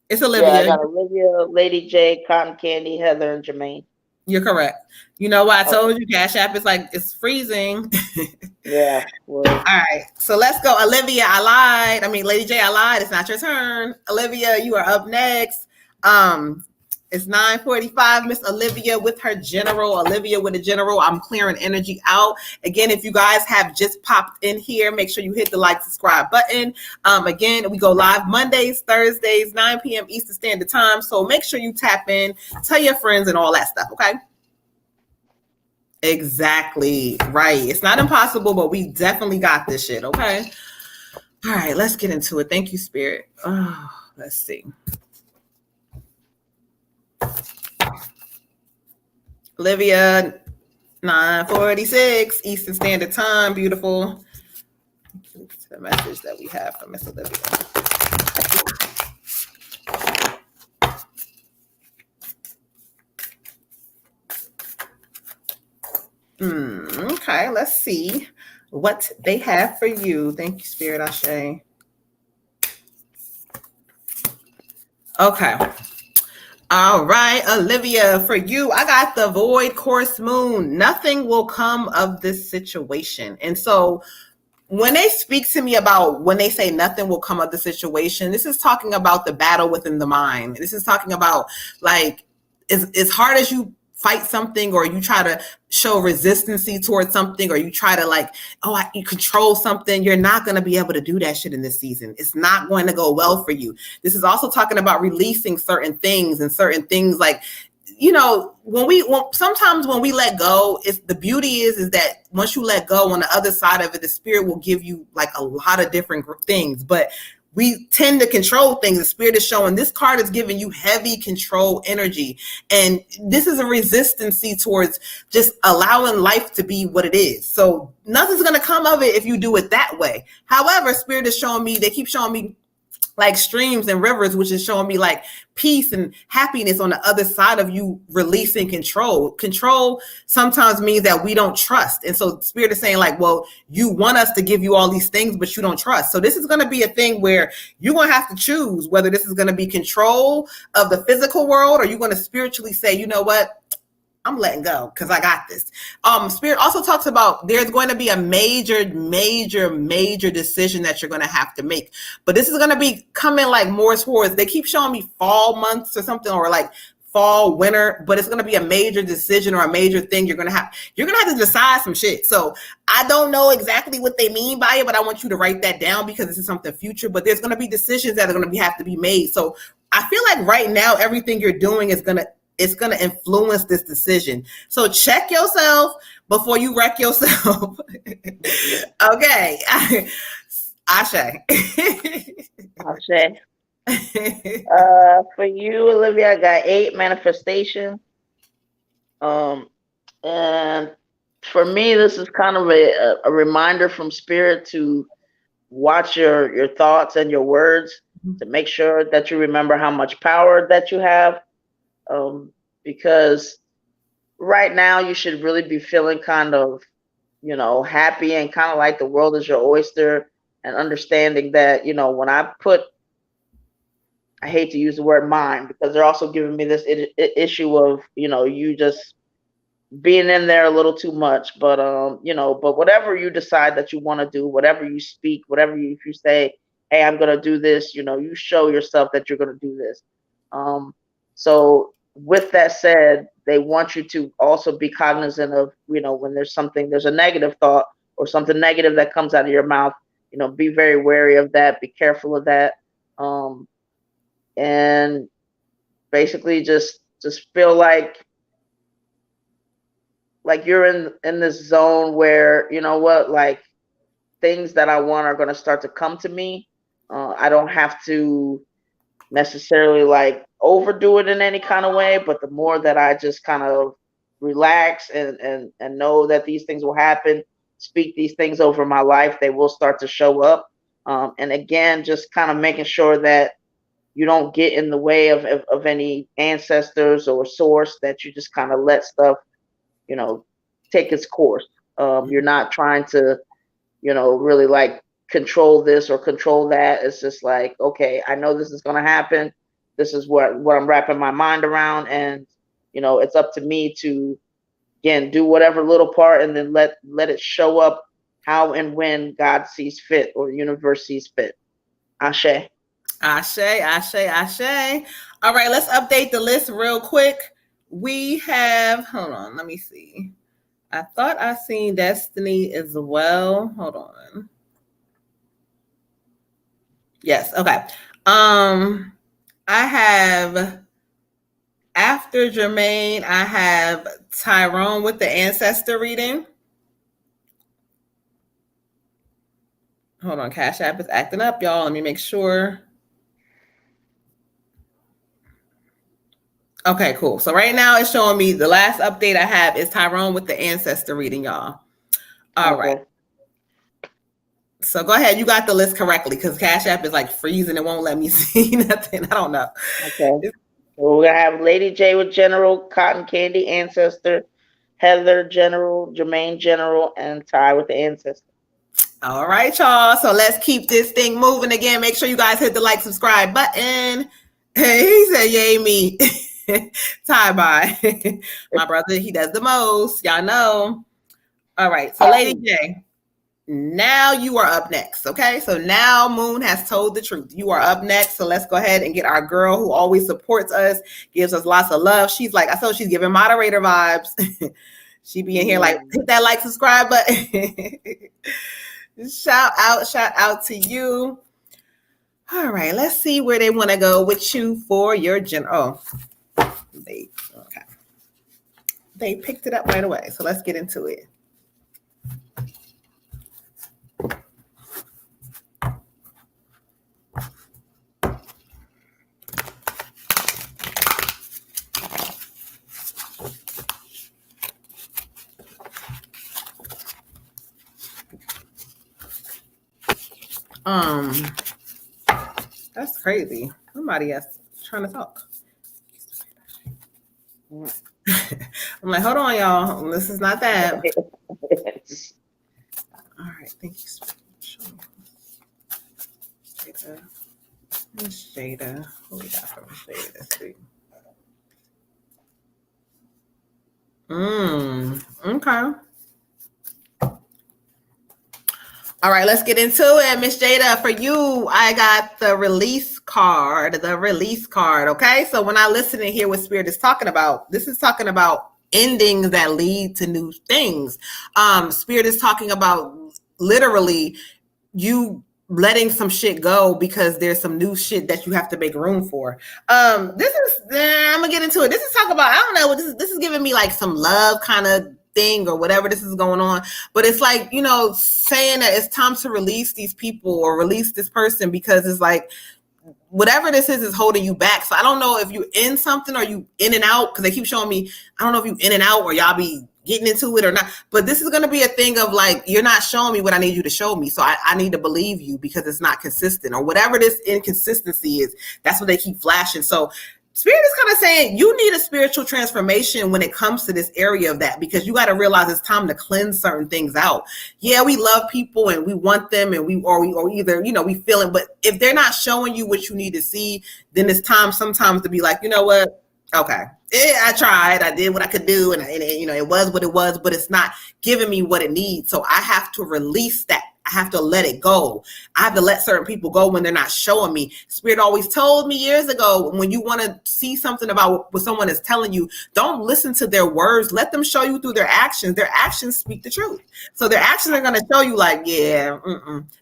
It's Olivia. Yeah, I got Olivia, Lady J, Cotton Candy, Heather, and Jermaine. You're correct. You know what I told you? Cash App is like, it's freezing. Yeah. Well. All right. So let's go. Olivia, I lied. I mean, Lady J, I lied. It's not your turn. Olivia, you are up next. It's 9:45. Miss Olivia with her general. Olivia with a general. I'm clearing energy out. Again, if you guys have just popped in here, make sure you hit the like, subscribe button. Again, we go live Mondays, Thursdays, 9 p.m. Eastern Standard Time. So make sure you tap in, tell your friends and all that stuff, okay? Exactly. Right. It's not impossible, but we definitely got this shit, okay? All right, let's get into it. Thank you, Spirit. Oh, let's see. Olivia, 9:46 Eastern Standard Time. Beautiful. The message that we have from Miss Olivia. Okay, let's see what they have for you. Thank you, Spirit Ashe. Okay. All right, Olivia, for you, I got the void course moon. Nothing will come of this situation. And so when they speak to me about when they say nothing will come of the situation, this is talking about the battle within the mind. This is talking about like as hard as you fight something or you try to show resistance towards something or you try to you control something, you're not going to be able to do that shit in this season. It's not going to go well for you. This is also talking about releasing certain things and certain things like, sometimes when we let go, it's the beauty is that once you let go, on the other side of it, the spirit will give you like a lot of different things, but we tend to control things. The spirit is showing this card is giving you heavy control energy. And this is a resistance towards just allowing life to be what it is. So nothing's going to come of it if you do it that way. However, spirit is showing me, they keep showing me like streams and rivers, which is showing me like peace and happiness on the other side of you releasing control. Control sometimes means that we don't trust. And so spirit is saying like, well, you want us to give you all these things, but you don't trust. So this is going to be a thing where you're going to have to choose whether this is going to be control of the physical world or you're going to spiritually say, you know what? I'm letting go because I got this. Spirit also talks about there's going to be a major decision that you're going to have to make. But this is going to be coming like more towards, they keep showing me fall months or something, or like fall, winter, but it's going to be a major decision or a major thing you're going to have to decide some shit. So I don't know exactly what they mean by it, but I want you to write that down because this is something future, but there's going to be decisions that are going to have to be made. So I feel like right now, everything you're doing is it's going to influence this decision. So check yourself before you wreck yourself. Okay. Ashe. Ashe. For you, Olivia, I got 8 manifestation. And for me, this is kind of a reminder from spirit to watch your thoughts and your words to make sure that you remember how much power that you have. Because right now you should really be feeling kind of, happy and kind of like the world is your oyster, and understanding that, when I hate to use the word mind because they're also giving me this issue of, you just being in there a little too much, but, but whatever you decide that you want to do, whatever you speak, if you say, hey, I'm going to do this, you show yourself that you're going to do this. So with that said, they want you to also be cognizant of, when there's a negative thought or something negative that comes out of your mouth, be very wary of that, be careful of that. And basically just feel like you're in this zone where, like things that I want are going to start to come to me. I don't have to necessarily like overdo it in any kind of way, but the more that I just kind of relax and know that these things will happen, speak these things over my life, they will start to show up. And again, just kind of making sure that you don't get in the way of any ancestors or source, that you just kind of let stuff, you know, take its course. You're not trying to, really like control this or control that. It's just like, okay, I know this is going to happen. This is what I'm wrapping my mind around. And, it's up to me to, again, do whatever little part, and then let it show up how and when God sees fit or the universe sees fit. Ashe. Ashe, ashe, ashe. All right, let's update the list real quick. We have, hold on, let me see. I thought I seen Destiny as well. Hold on. Yes, okay. I have, after Jermaine, I have Tyrone with the ancestor reading. Hold on, Cash App is acting up, y'all. Let me make sure. Okay, cool. So right now it's showing me the last update I have is Tyrone with the ancestor reading, y'all. All right. So go ahead. You got the list correctly, because Cash App is like freezing. It won't let me see nothing. I don't know. Okay. Well, we're going to have Lady J with General, Cotton Candy, Ancestor, Heather, General, Jermaine, General, and Ty with the Ancestor. All right, y'all. So let's keep this thing moving again. Make sure you guys hit the like, subscribe button. Hey, he said, yay me. Ty bye. My brother, he does the most. Y'all know. All right. So Lady J, now you are up next. Okay. So now Moon has told the truth. You are up next. So let's go ahead and get our girl who always supports us, gives us lots of love. She's like, I told she's giving moderator vibes. She be in here like, hit that like, subscribe button. Shout out to you. All right, let's see where they want to go with you for your general. Oh, they picked it up right away. So let's get into it. That's crazy. Somebody else trying to talk. I'm like, hold on, y'all. This is not that. All right, thank you so much. Miss Jada. Who we got from Miss Jada this week? Okay. All right, let's get into it. Miss Jada, for you, I got the release card. Okay. So when I listen and hear what Spirit is talking about, this is talking about endings that lead to new things. Spirit is talking about literally you letting some shit go because there's some new shit that you have to make room for. I'm gonna get into it. This is talking about, I don't know, this is giving me like some love kind of thing or whatever this is going on, but it's like, saying that it's time to release these people or release this person, because it's like whatever this is holding you back. So I don't know if you in something or you in and out, because they keep showing me, I don't know if you in and out or y'all be getting into it or not, but this is going to be a thing of like, you're not showing me what I need you to show me. So I need to believe you because it's not consistent, or whatever this inconsistency is. That's what they keep flashing. So Spirit is kind of saying you need a spiritual transformation when it comes to this area of that, because you got to realize it's time to cleanse certain things out. Yeah, we love people and we want them, and we either, we feel it, but if they're not showing you what you need to see, then it's time sometimes to be like, you know what? Okay, I tried, I did what I could do, and it was what it was, but it's not giving me what it needs. So I have to release that. I have to let it go. I have to let certain people go when they're not showing me. Spirit always told me years ago, when you want to see something about what someone is telling you, don't listen to their words. Let them show you through their actions. Their actions speak the truth. So their actions are going to show you like, yeah,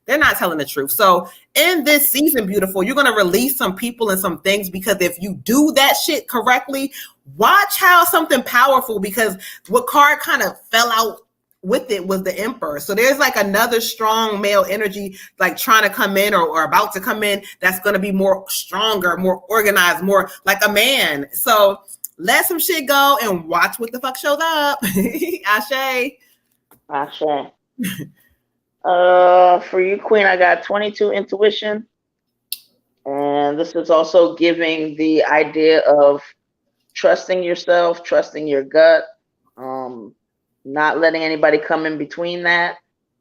they're not telling the truth. So in this season, beautiful, you're going to release some people and some things, because if you do that shit correctly, watch how something powerful, because what card kind of fell out with it was the Emperor. So there's like another strong male energy like trying to come in or about to come in that's going to be more stronger, more organized, more like a man. So let some shit go and watch what the fuck shows up. Ashe. Ashe. For you, Queen, I got 22 intuition. And this is also giving the idea of trusting yourself, trusting your gut, not letting anybody come in between that.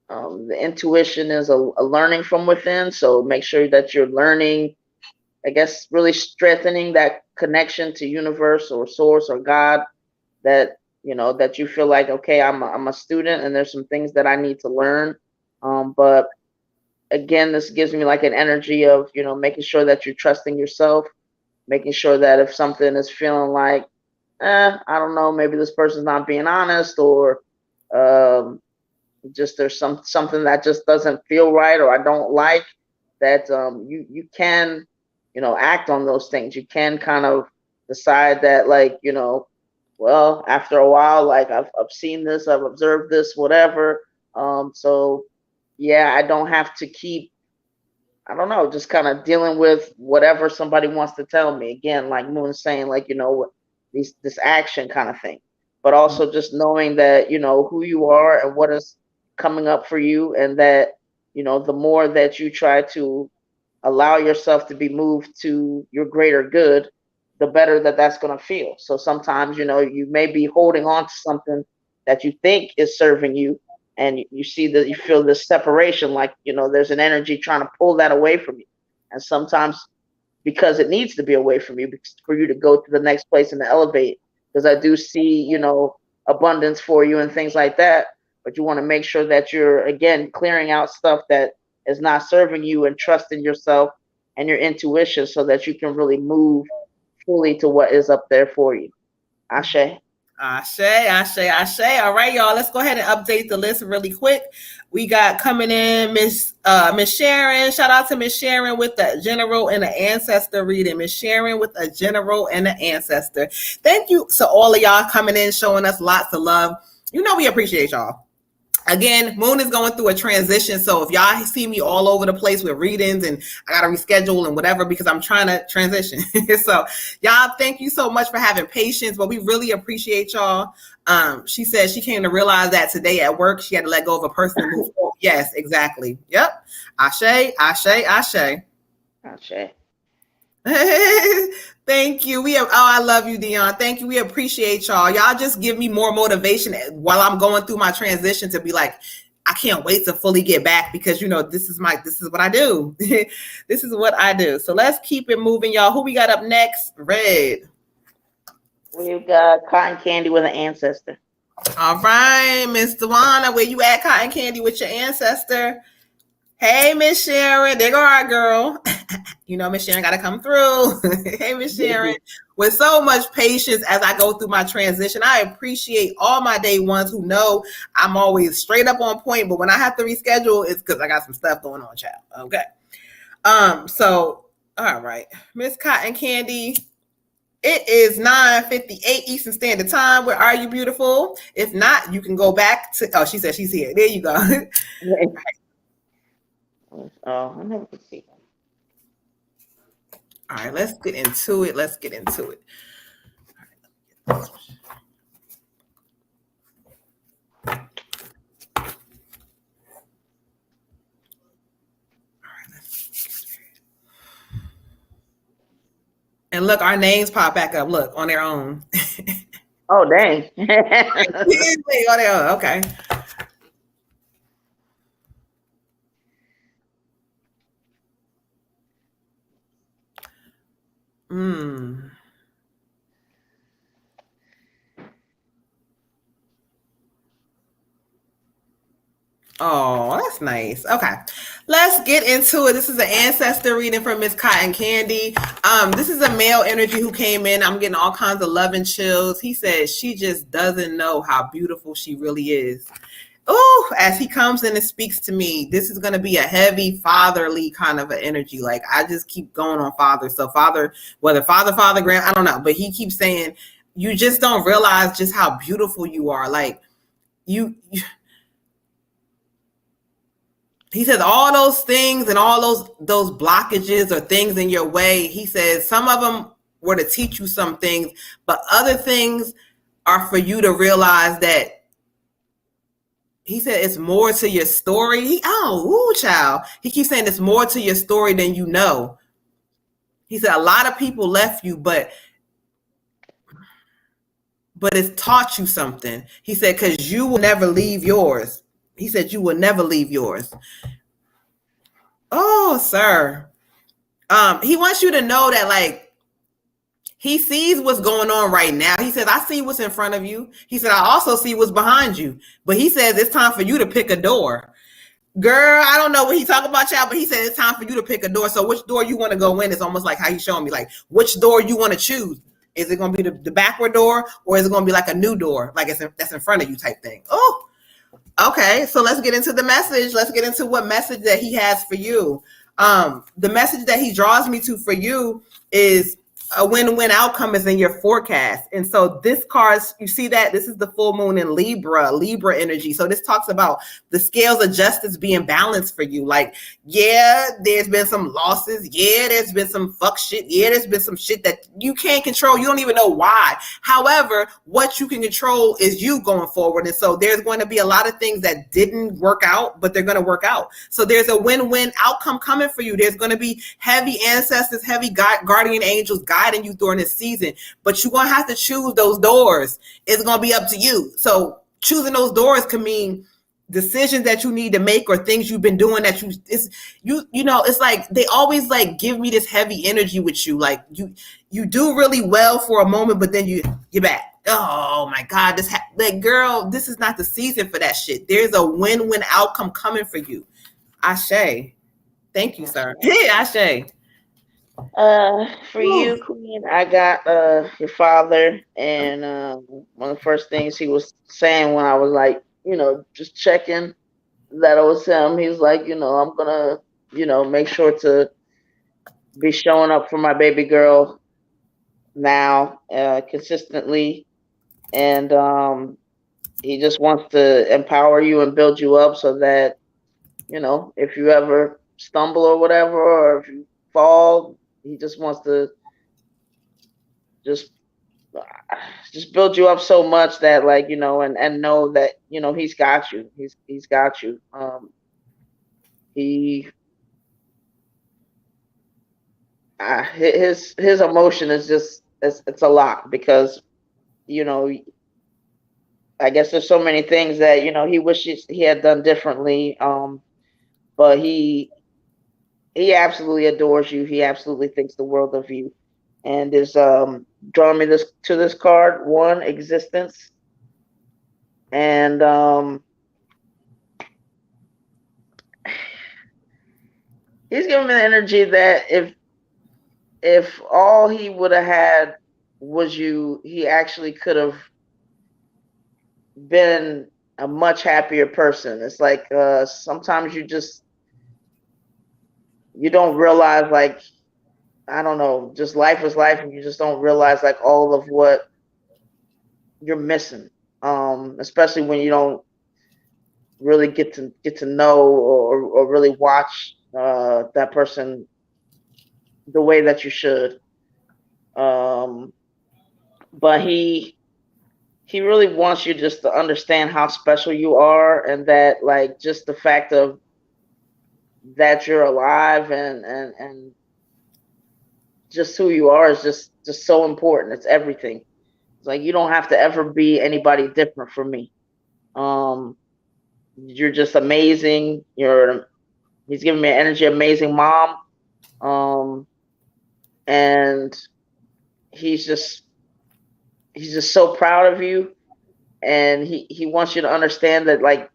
The intuition is a learning from within. So make sure that you're learning, I guess, really strengthening that connection to universe or source or God, that, you know, that you feel like, okay, I'm a student and there's some things that I need to learn. But again, this gives me like an energy of, you know, making sure that you're trusting yourself, making sure that if something is feeling like, I don't know, maybe this person's not being honest, or just there's something that just doesn't feel right, or I don't like, that you can, you know, act on those things. You can kind of decide that, like, you know, well, after a while, like I've seen this, I've observed this, whatever. So yeah, I don't have to keep, I don't know, just kind of dealing with whatever somebody wants to tell me. Again, like Moon's saying, like, you know, this action kind of thing, but also just knowing that, you know, who you are and what is coming up for you, and that, you know, the more that you try to allow yourself to be moved to your greater good, the better that that's going to feel. So sometimes, you know, you may be holding on to something that you think is serving you, and you see that you feel this separation, like, you know, there's an energy trying to pull that away from you. And sometimes, because it needs to be away from you, for you to go to the next place and to elevate, because I do see, you know, abundance for you and things like that, but you want to make sure that you're, again, clearing out stuff that is not serving you, and trusting yourself and your intuition so that you can really move fully to what is up there for you. Ashe. Ashe, Ashe, Ashe. All right, y'all. Let's go ahead and update the list really quick. We got coming in Miss Sharon. Shout out to Miss Sharon with the general and the ancestor reading. Miss Sharon with a general and an ancestor. Thank you to all of y'all coming in, showing us lots of love. You know we appreciate y'all. Again, Moon is going through a transition, so if y'all see me all over the place with readings and I got to reschedule and whatever because I'm trying to transition. So y'all, thank you so much for having patience, but we really appreciate y'all. She said she came to realize that today at work she had to let go of a person and move forward. Yes, exactly. Yep. Ashe, Ashe, Ashe. Ashe. Thank you. I love you, Dion. Thank you. We appreciate y'all. Y'all just give me more motivation while I'm going through my transition to be like, I can't wait to fully get back, because you know this is what I do. This is what I do. So let's keep it moving, y'all. Who we got up next? Red. We've got Cotton Candy with an ancestor. All right, Miss Dewana, where you at, Cotton Candy, with your ancestor? Hey, Miss Sharon. There go our girl. You know, Miss Sharon got to come through. Hey, Miss Sharon. With so much patience as I go through my transition, I appreciate all my day ones who know I'm always straight up on point. But when I have to reschedule, it's because I got some stuff going on, child. Okay. So, all right. Miss Cotton Candy, it is 9:58 Eastern Standard Time. Where are you, beautiful? If not, you can go back to, oh, she said she's here. There you go. Oh, I never could see. All right, let's get into it. All right, and look, our names pop back up. Look, on their own. Oh, dang. On their own. Okay. Oh, that's nice. Okay, let's get into it. This is an ancestor reading from Miss Cotton Candy. This is a male energy who came in. I'm getting all kinds of love and chills. He says she just doesn't know how beautiful she really is. Oh, as he comes in and speaks to me, this is going to be a heavy fatherly kind of an energy. Like, I just keep going on father. So father, whether father, grand, I don't know. But he keeps saying, you just don't realize just how beautiful you are. Like, you he says all those things and all those blockages or things in your way, he says some of them were to teach you some things, but other things are for you to realize that he said it's more to your story. Child. He keeps saying it's more to your story than you know. He said a lot of people left you, but it's taught you something. He said, because you will never leave yours. He said, you will never leave yours. Oh, sir. He wants you to know that, like, he sees what's going on right now. He says, I see what's in front of you. He said, I also see what's behind you. But he says, it's time for you to pick a door. Girl, I don't know what he talking about, y'all, but he said it's time for you to pick a door. So which door you want to go in? It's almost like how he's showing me, like, which door you want to choose. Is it going to be the backward door, or is it going to be like a new door, like that's in front of you type thing? Oh, okay. So let's get into the message. Let's get into what message that he has for you. The message that he draws me to for you is a win-win outcome is in your forecast. And so this card, you see that this is the full moon in Libra energy. So this talks about the scales of justice being balanced for you. Like, yeah, there's been some losses. Yeah, there's been some fuck shit. Yeah, there's been some shit that you can't control. You don't even know why. However, what you can control is you going forward. And so there's going to be a lot of things that didn't work out, but they're going to work out. So there's a win-win outcome coming for you. There's going to be heavy ancestors, heavy guardian angels guiding you during this season, but you're going to have to choose those doors. It's going to be up to you. So choosing those doors can mean decisions that you need to make or things you've been doing that it's like they always like give me this heavy energy with you. Like you do really well for a moment, but then you're back. Oh my God, like, girl, this is not the season for that shit. There's a win-win outcome coming for you. Ashe. Thank you, sir. Hey, Ashe. For you, Queen, I got your father, and one of the first things he was saying when I was like, just checking that it was him. He was like, I'm gonna, make sure to be showing up for my baby girl now, consistently, and he just wants to empower you and build you up so that, if you ever stumble or whatever, or if you fall, he just wants to just build you up so much that, like, and know that, he's got you. He's got you. His emotion is just, it's a lot because, I guess there's so many things that, he wishes he had done differently. But he absolutely adores you. He absolutely thinks the world of you, and is drawing me this card, one, existence, and he's giving me the energy that if all he would have had was you, he actually could have been a much happier person. It's like sometimes you don't realize, like, I don't know, just life is life, and you just don't realize, like, all of what you're missing. Especially when you don't really get to know or really watch that person the way that you should. But he really wants you just to understand how special you are, and that, like, just the fact of that you're alive and just who you are is just so important. It's everything. It's like, you don't have to ever be anybody different from me. You're just amazing. He's giving me an energy, amazing mom. And he's just so proud of you, and he wants you to understand that, like,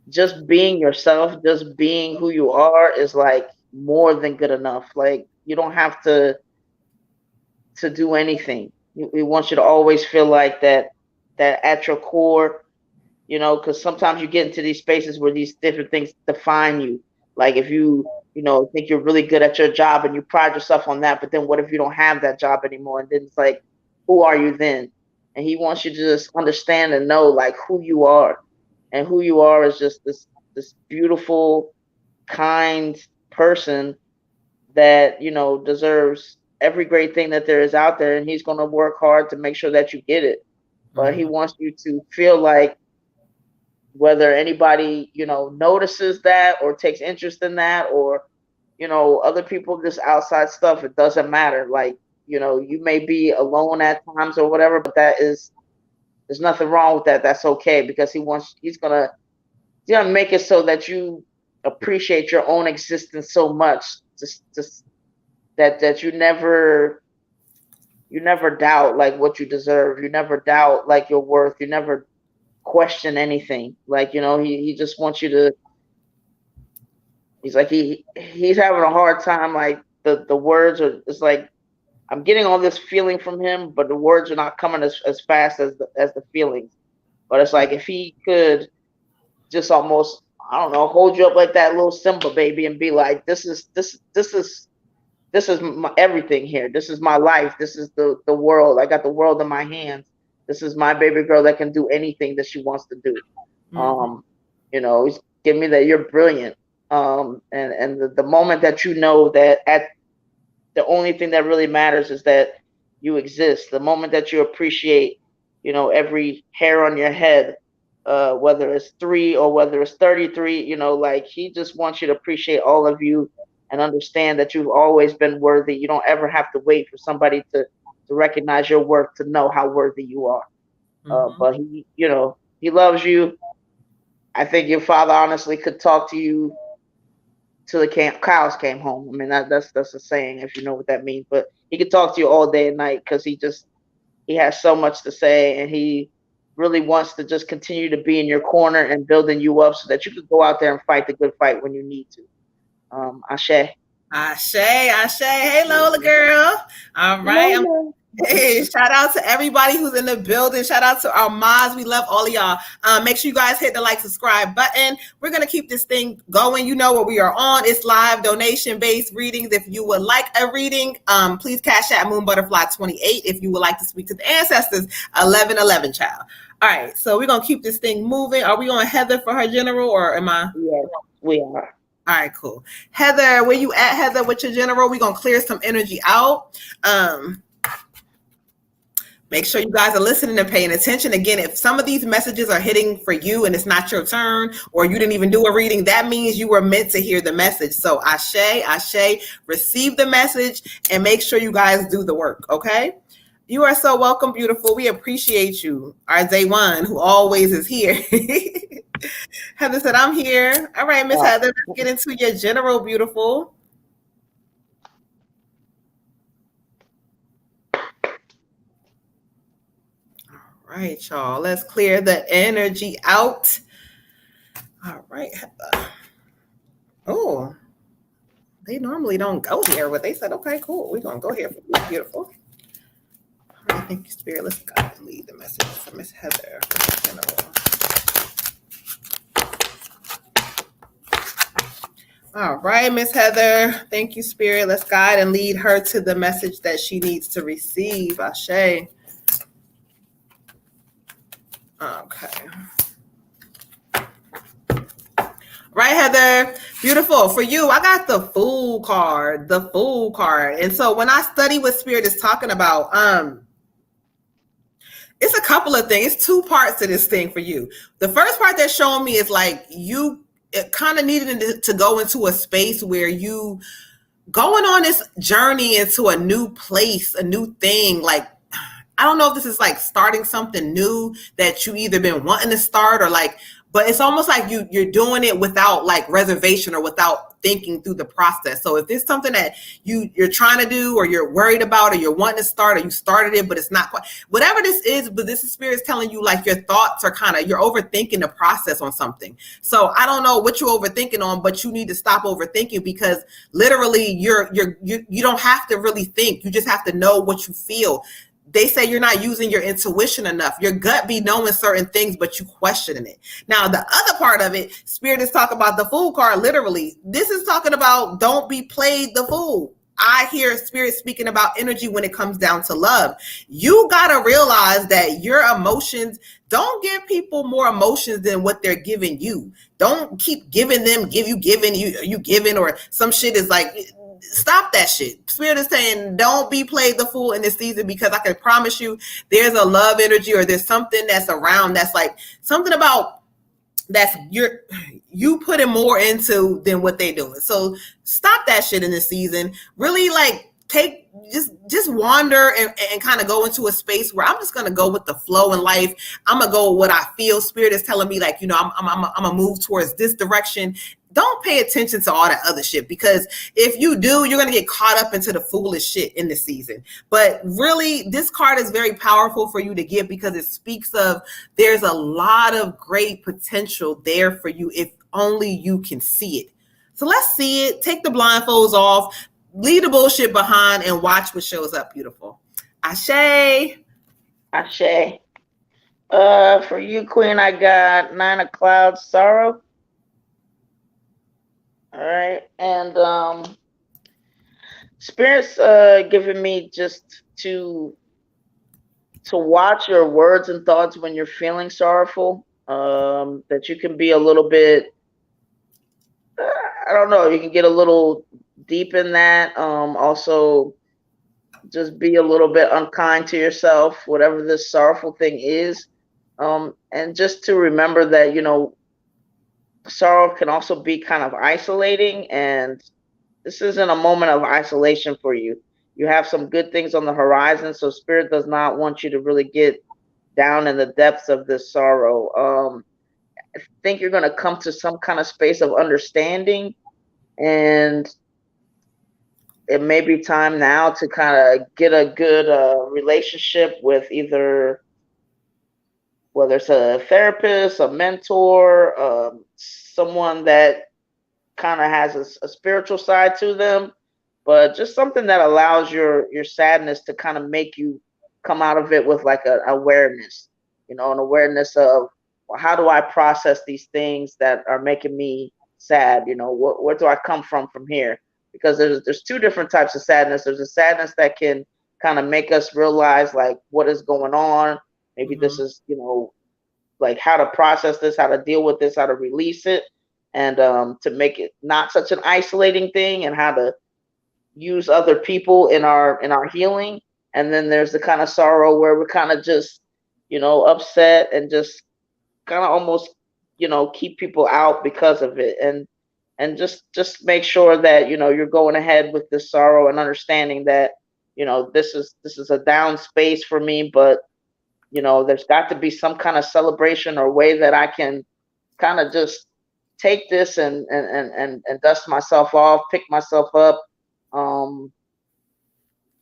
just being yourself, just being who you are is, like, more than good enough. Like, you don't have to do anything. He wants you to always feel like that at your core, because sometimes you get into these spaces where these different things define you. Like, if you think you're really good at your job and you pride yourself on that, but then what if you don't have that job anymore? And then it's like, who are you then? And he wants you to just understand and know, like, who you are. And who you are is just this beautiful kind person that, deserves every great thing that there is out there, and he's going to work hard to make sure that you get it. But he wants you to feel like, whether anybody, notices that or takes interest in that, or, other people, just outside stuff, it doesn't matter. Like, you may be alone at times or whatever, but there's nothing wrong with that. That's okay, because he's gonna make it so that you appreciate your own existence so much, just that you never doubt like what you deserve. You never doubt like your worth. You never question anything. Like, he just wants you to. He's like he's having a hard time. Like the words are. It's like I'm getting all this feeling from him, but the words are not coming as fast as the feelings. But it's like if he could just almost, I don't know, hold you up like that little Simba baby and be like, this is my everything here. This is my life. This is the world. I got the world in my hands. This is my baby girl that can do anything that she wants to do. He's giving me that you're brilliant. And the moment that that the only thing that really matters is that you exist. The moment that you appreciate, every hair on your head, whether it's 3 or whether it's 33, like he just wants you to appreciate all of you and understand that you've always been worthy. You don't ever have to wait for somebody to recognize your worth to know how worthy you are. But he loves you. I think your father honestly could talk to you till the cows came home. I mean, that's a saying, if you know what that means. But he could talk to you all day and night, because he has so much to say, and he really wants to just continue to be in your corner and building you up so that you could go out there and fight the good fight when you need to. Ashe. Ashe. Hey, Lola girl. All right. Hey, shout out to everybody who's in the building. Shout out to our mods. We love all of y'all. Make sure you guys hit the like, subscribe button. We're going to keep this thing going. You know what we are on. It's live donation-based readings. If you would like a reading, please cash at Moon Butterfly 28. If you would like to speak to the ancestors, 1111 child. All right. So we're going to keep this thing moving. Are we on Heather for her general, or am I? Yes, we are. All right, cool. Heather, where you at, Heather, with your general? We're going to clear some energy out. Make sure you guys are listening and paying attention. Again, if some of these messages are hitting for you and it's not your turn, or you didn't even do a reading, that means you were meant to hear the message. So Ashe, receive the message and make sure you guys do the work, okay? You are so welcome, beautiful. We appreciate you. Our Day One, who always is here. Heather said, I'm here. All right, Miss Heather, let's get into your general, beautiful. All right, y'all. Let's clear the energy out. All right, Heather. Oh, they normally don't go here, but they said, okay, cool. We're going to go here for you, beautiful. All right, thank you, Spirit. Let's go and lead the message for Miss Heather. All right, Miss Heather. Thank you, Spirit. Let's guide and lead her to the message that she needs to receive. Ashe. Okay. Right, Heather. Beautiful. For you, I got the Fool card. The Fool card. And so when I study what Spirit is talking about, it's a couple of things. It's 2 parts to this thing for you. The first part that's showing me is like you kind of needed to go into a space where you going on this journey into a new place, a new thing. Like, I don't know if this is like starting something new that you either been wanting to start, or like, but it's almost like you're doing it without like reservation or without thinking through the process. So if it's something that you're trying to do, or you're worried about, or you're wanting to start, or you started it, but it's not quite, whatever this is, but this Spirit's telling you like your thoughts are you're overthinking the process on something. So I don't know what you're overthinking on, but you need to stop overthinking, because literally you don't have to really think. You just have to know what you feel. They say you're not using your intuition enough. Your gut be knowing certain things, but you questioning it. Now, the other part of it, Spirit is talking about the Fool card. Literally, this is talking about don't be played the fool. I hear spirit speaking about energy when it comes down to love. You got to realize that your emotions, don't give people more emotions than what they're giving you. Don't keep giving them, you giving, or some shit is like, stop that shit. Spirit is saying, don't be played the fool in this season, because I can promise you there's a love energy, or there's something that's around that's like something about that's you putting more into than what they doing. So stop that shit in this season. Really, like, take just wander and kind of go into a space where I'm just gonna go with the flow in life. I'm gonna go with what I feel. Spirit is telling me, like, I'm gonna move towards this direction. Don't pay attention to all that other shit, because if you do, you're going to get caught up into the foolish shit in this season. But really, this card is very powerful for you to get, because it speaks of there's a lot of great potential there for you if only you can see it. So let's see it. Take the blindfolds off, leave the bullshit behind, and watch what shows up, beautiful. Ashe. Ashe. For you, Queen, I got 9 of Clouds, Sorrow. All right, and Spirit's giving me just to watch your words and thoughts when you're feeling sorrowful. That you can be a little bit, I don't know, you can get a little deep in that. Also, just be a little bit unkind to yourself, whatever this sorrowful thing is. And just to remember that, sorrow can also be kind of isolating, and this isn't a moment of isolation for you. You have some good things on the horizon, so Spirit does not want you to really get down in the depths of this sorrow. I think you're going to come to some kind of space of understanding, and it may be time now to kind of get a good relationship with either, whether it's a therapist, a mentor, someone that kind of has a spiritual side to them, but just something that allows your sadness to kind of make you come out of it with like an awareness, an awareness of, well, how do I process these things that are making me sad? Where do I come from here? Because there's two different types of sadness. There's a sadness that can kind of make us realize like what is going on. Maybe this is, like how to process this, how to deal with this, how to release it, and to make it not such an isolating thing, and how to use other people in our healing. And then there's the kind of sorrow where we're kind of just, upset and just kind of almost, keep people out because of it. And just make sure that, you're going ahead with this sorrow and understanding that, this is a down space for me, but there's got to be some kind of celebration or way that I can kind of just take this and dust myself off, pick myself up,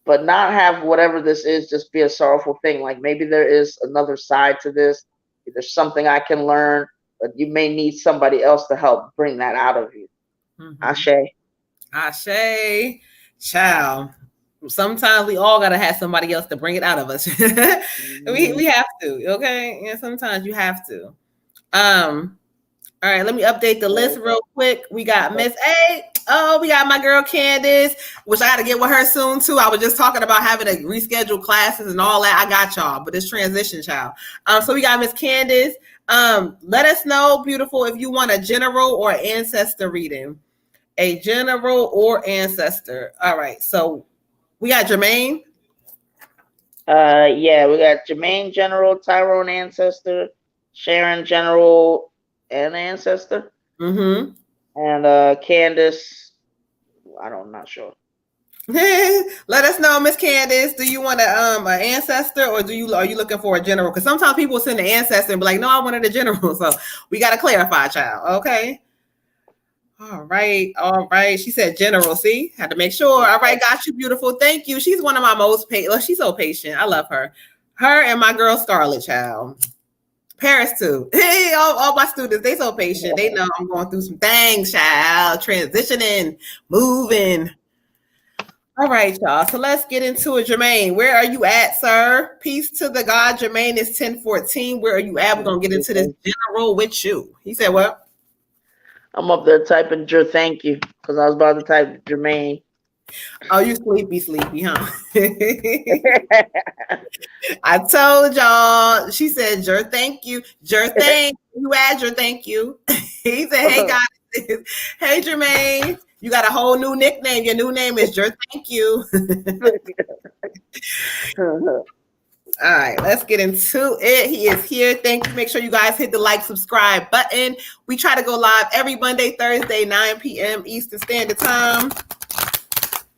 but not have whatever this is just be a sorrowful thing. Like maybe there is another side to this. There's something I can learn, but you may need somebody else to help bring that out of you. Ashe. Ashe. Child. Sometimes we all gotta have somebody else to bring it out of us. we have to, okay? And sometimes you have to. All right, let me update the list real quick. We got Miss A. Oh, we got my girl Candace, which I gotta get with her soon too. I was just talking about having to reschedule classes and all that. I got y'all, but it's transition, child. So we got Miss Candace. Let us know, beautiful, if you want a general or ancestor reading. A general or ancestor. All right, so we got Jermaine. Yeah, we got Jermaine General, Tyrone Ancestor, Sharon General and Ancestor. Mm-hmm. And Candace, I'm not sure. Let us know, Miss Candace. Do you want an ancestor, or are you looking for a general? Because sometimes people send an ancestor and be like, no, I wanted a general. So we got to clarify, child. Okay. All right. She said general. See, had to make sure. All right, got you, beautiful. Thank you. She's one of my most patient. She's so patient. I love her. Her and my girl Scarlett, child. Paris too. Hey, all my students, they so patient. They know I'm going through some things, child. Transitioning, moving. All right, y'all. So let's get into it. Jermaine, where are you at, sir? Peace to the God. Jermaine is 1014. Where are you at? We're going to get into this general with you. He said what? I'm up there typing thank you, because I was about to type Jermaine. Oh, you sleepy, huh? I told y'all. She said, "Jer, thank you, Jer, thank you, add your thank you." He said, "Hey guys, hey Jermaine, you got a whole new nickname. Your new name is Jer, thank you." All right, let's get into it. He is here. Thank you. Make sure you guys hit the like, subscribe button. We try to go live every Monday, Thursday, 9 p.m. Eastern Standard Time.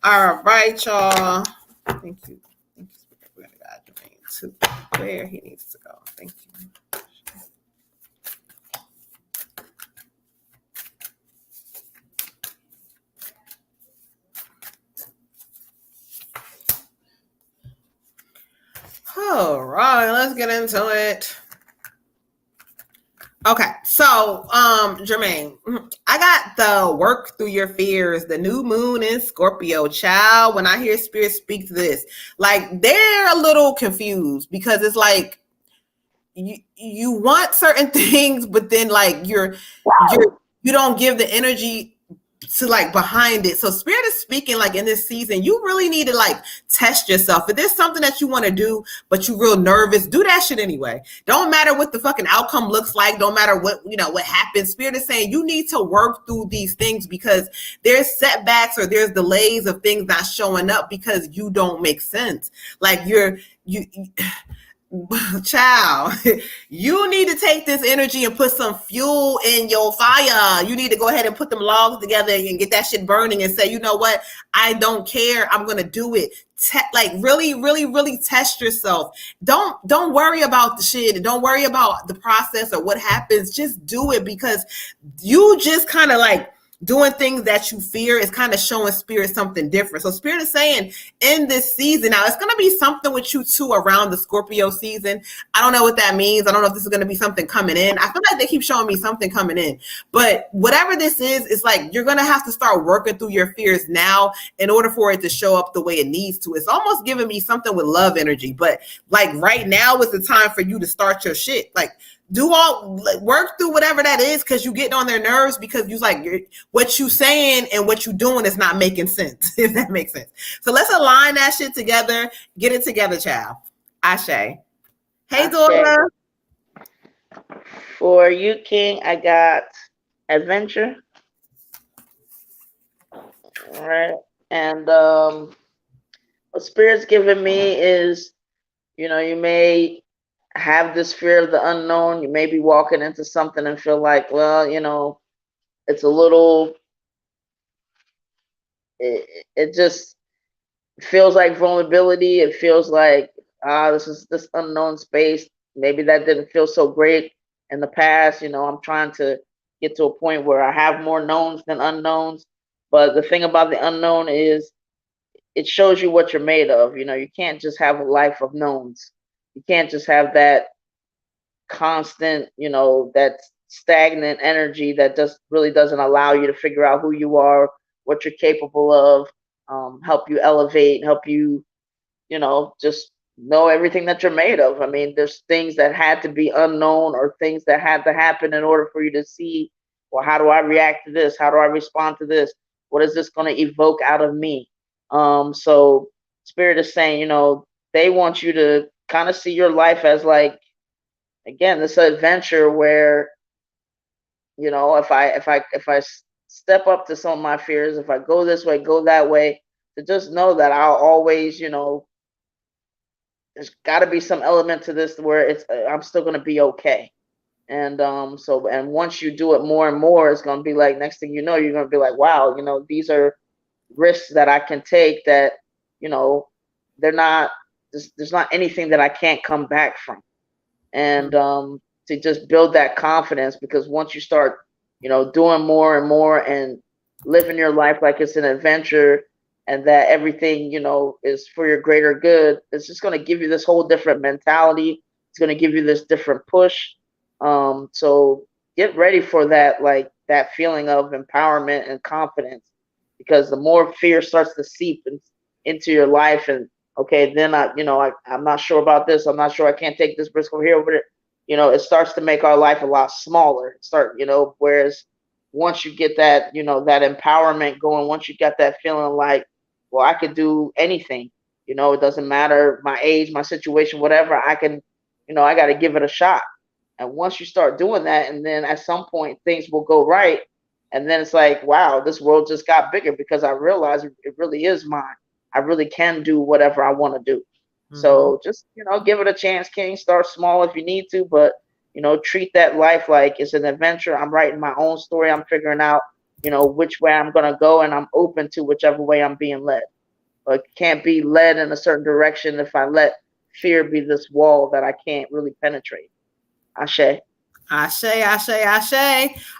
All right, y'all. Thank you. Thank you. We're gonna guide Jermaine to where he needs to go. Thank you. All right, let's get into it. Okay, so Jermaine, I got the work through your fears, the new moon in Scorpio, child. When I hear spirit speak to this, like they're a little confused because it's like you want certain things, but then like you don't give the energy to like behind it. So spirit is speaking like in this season, you really need to like test yourself. If there's something that you want to do, but you're real nervous, do that shit anyway. Don't matter what the fucking outcome looks like. Don't matter what, what happens. Spirit is saying you need to work through these things because there's setbacks or there's delays of things not showing up because you don't make sense. Like you child, you need to take this energy and put some fuel in your fire. You need to go ahead and put them logs together and get that shit burning and say, you know what? I don't care. I'm going to do it. Like really, really, really test yourself. Don't worry about the shit. Don't worry about the process or what happens. Just do it because you just kind of like doing things that you fear is kind of showing spirit something different. So spirit is saying in this season, now it's going to be something with you too around the Scorpio season. I don't know what that means. I don't know if this is going to be something coming in. I feel like they keep showing me something coming in, but whatever this is, it's like, you're going to have to start working through your fears now in order for it to show up the way it needs to. It's almost giving me something with love energy, but like right now is the time for you to start your shit. Like, do all work through whatever that is because you getting on their nerves because you like what you saying and what you doing is not making sense, if that makes sense. So let's align that shit together. Get it together, child. Ashe. Hey, Ashe. Dora. For you, King, I got adventure. All right. And what Spirit's giving me is, you may have this fear of the unknown. You may be walking into something and feel like, well, it's a little, it just feels like vulnerability. It feels like, this is this unknown space. Maybe that didn't feel so great in the past. I'm trying to get to a point where I have more knowns than unknowns. But the thing about the unknown is it shows you what you're made of. You can't just have a life of knowns. You can't just have that constant, that stagnant energy that just really doesn't allow you to figure out who you are, what you're capable of, help you elevate, help you, just know everything that you're made of. I mean, there's things that had to be unknown or things that had to happen in order for you to see, well, how do I react to this? How do I respond to this? What is this going to evoke out of me? So Spirit is saying, they want you to kind of see your life as like, again, this adventure where, if I step up to some of my fears, if I go this way, go that way, to just know that I'll always, there's got to be some element to this where I'm still going to be okay. And and once you do it more and more, it's going to be like, next thing you know, you're going to be like, wow, these are risks that I can take that, they're not, there's not anything that I can't come back from. And to just build that confidence, because once you start, doing more and more and living your life like it's an adventure and that everything, is for your greater good, it's just going to give you this whole different mentality. It's going to give you this different push. So get ready for that, like that feeling of empowerment and confidence, because the more fear starts to seep into your life, and okay, then I'm not sure about this. I'm not sure. I can't take this risk over here, over there. It starts to make our life a lot smaller. Whereas once you get that, that empowerment going, once you got that feeling like, well, I could do anything. You know, it doesn't matter my age, my situation, whatever. I can, you know, I got to give it a shot. And once you start doing that, and then at some point things will go right, and then it's like, wow, this world just got bigger because I realize it really is mine. I really can do whatever I want to do. So just, you know, give it a chance, King. Start small if you need to, but, you know, treat that life like it's an adventure. I'm writing my own story. I'm figuring out, you know, which way I'm going to go, and I'm open to whichever way I'm being led. But can't be led in a certain direction if I let fear be this wall that I can't really penetrate. Ashe. Ashe.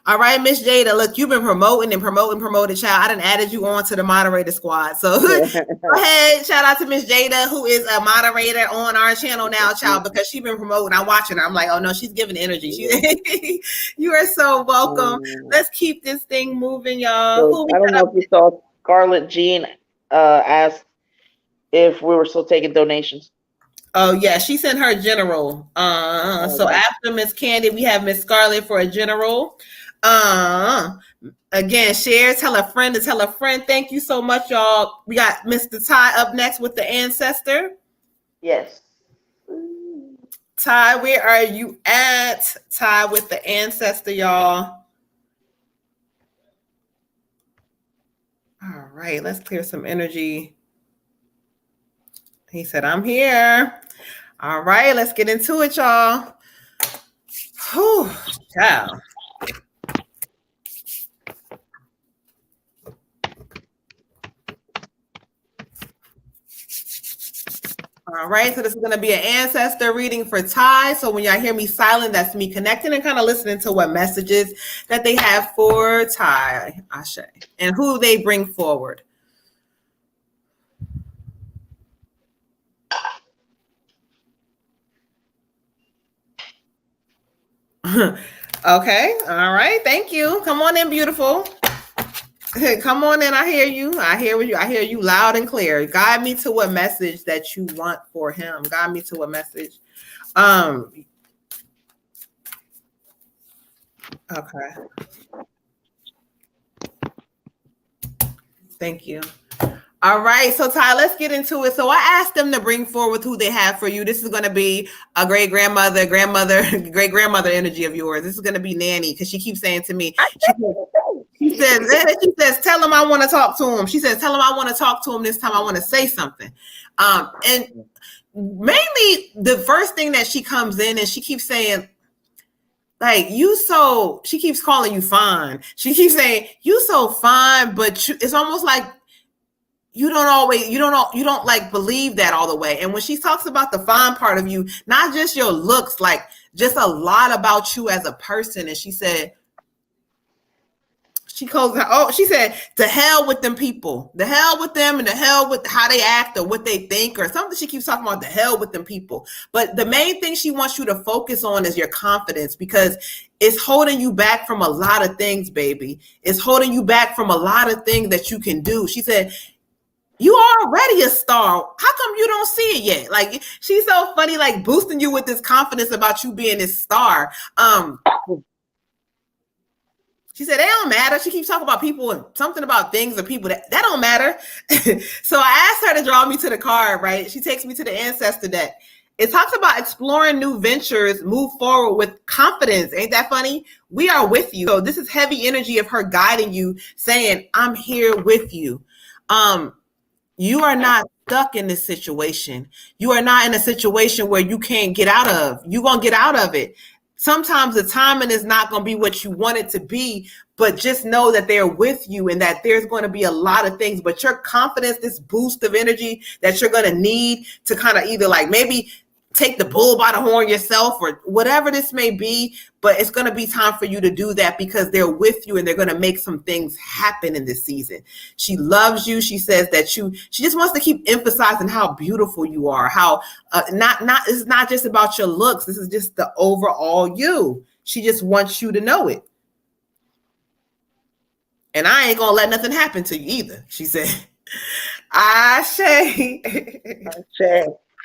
All right, Miss Jada. Look, you've been promoting, child. I done added you on to the moderator squad. So go ahead. Shout out to Miss Jada, who is a moderator on our channel now, child, because she's been promoting. I'm watching her. I'm like, oh no, she's giving energy. You are so welcome. Let's keep this thing moving, y'all. So, I don't know if you saw Scarlett Jean asked if we were still taking donations. Oh yeah, she sent her general. So after Miss Candy, we have Miss Scarlett for a general. Again, share, tell a friend to tell a friend. Thank you so much, y'all. We got Mr. Ty up next with the ancestor. Yes. Ty, where are you at? Ty with the ancestor, y'all. All right, let's clear some energy. He said, I'm here. All right, let's get into it, y'all. Whew, child. All right, so this is going to be an ancestor reading for Ty. So when y'all hear me silent, that's me connecting and kind of listening to what messages that they have for Ty, Ashe, and who they bring forward. Okay, all right, thank you. Come on in, beautiful. Come on in. I hear you. I hear you loud and clear. Guide me to what message that you want for him. Guide me to what message. Okay. Thank you. All right, so Ty, let's get into it. So I asked them to bring forward who they have for you. This is going to be a great grandmother, great grandmother energy of yours. This is going to be Nanny, because she keeps saying to me, she says, tell him I want to talk to him. She says, tell him I want to talk to him this time. I want to say something. And mainly the first thing that she comes in and she keeps saying, like, she keeps calling you fine. She keeps saying, you so fine, but it's almost like you don't like believe that all the way. And when she talks about the fine part of you, not just your looks, like just a lot about you as a person. And she said, she said, to hell with them people, the hell with them, and the hell with how they act or what they think or something. She keeps talking about the hell with them people. But the main thing she wants you to focus on is your confidence, because it's holding you back from a lot of things, baby. It's holding you back from a lot of things that you can do. She said, you are already a star. How come you don't see it yet? Like, she's so funny, like boosting you with this confidence about you being this star. She said, they don't matter. She keeps talking about people and something about things or people that don't matter. So I asked her to draw me to the card, right? She takes me to the ancestor deck. It talks about exploring new ventures, move forward with confidence. Ain't that funny? We are with you. So this is heavy energy of her guiding you, saying, I'm here with you. You are not stuck in this situation. You are not in a situation where you can't get out of. You're going to get out of it. Sometimes the timing is not going to be what you want it to be, but just know that they're with you and that there's going to be a lot of things. But your confidence, this boost of energy that you're going to need to kind of either like maybe take the bull by the horn yourself or whatever this may be, but it's going to be time for you to do that because they're with you and they're going to make some things happen in this season. She loves you. She says that she just wants to keep emphasizing how beautiful you are, how it's not just about your looks. This is just the overall you. She just wants you to know it. And I ain't going to let nothing happen to you either. She said, Ashe.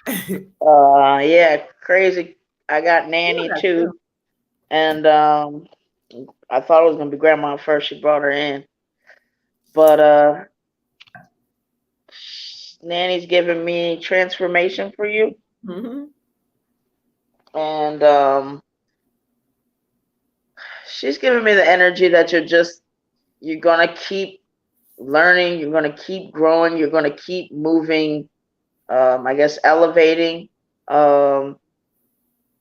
Yeah, crazy. I got Nanny too. And I thought it was gonna be grandma first. She brought her in. But Nanny's giving me transformation for you. Mm-hmm. And she's giving me the energy that you're gonna keep learning, you're gonna keep growing, you're gonna keep moving, I guess elevating. Um,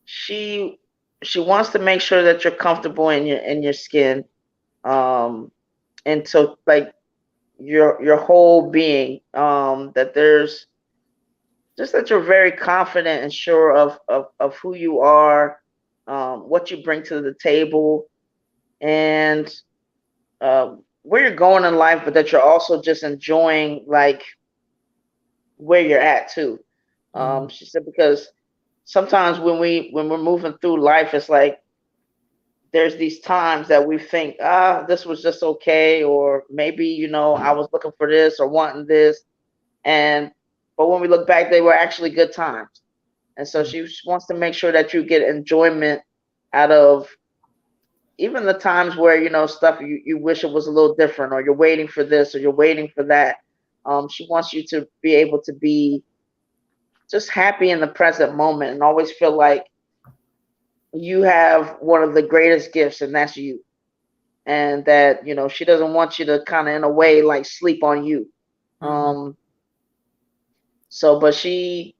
she she wants to make sure that you're comfortable in your skin. Um, and so like your whole being, that there's just that you're very confident and sure of who you are, what you bring to the table, and where you're going in life, but that you're also just enjoying like where you're at too. She said because sometimes when we're moving through life, it's like there's these times that we think, this was just okay, or maybe I was looking for this or wanting this, and but when we look back, they were actually good times. And so she wants to make sure that you get enjoyment out of even the times where stuff you wish it was a little different, or you're waiting for this or you're waiting for that. She wants you to be able to be just happy in the present moment and always feel like you have one of the greatest gifts, and that's you. And that she doesn't want you to kind of in a way like sleep on you. So but she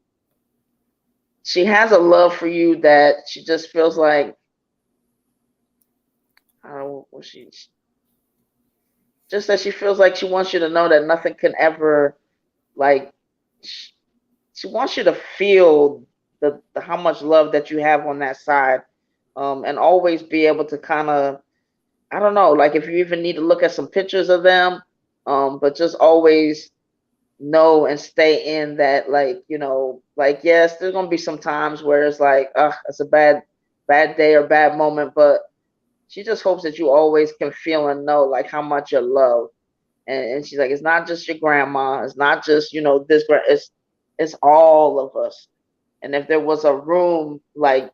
has a love for you that she just feels like, I don't know what she just that she feels like she wants you to know that nothing can ever, like, she wants you to feel the how much love that you have on that side, and always be able to kind of, I don't know, like if you even need to look at some pictures of them, but just always know and stay in that, like, like, yes, there's gonna be some times where it's like, it's a bad day or bad moment, but she just hopes that you always can feel and know like how much you're loved. And she's like, it's not just your grandma, it's not just this, it's all of us. And if there was a room, like,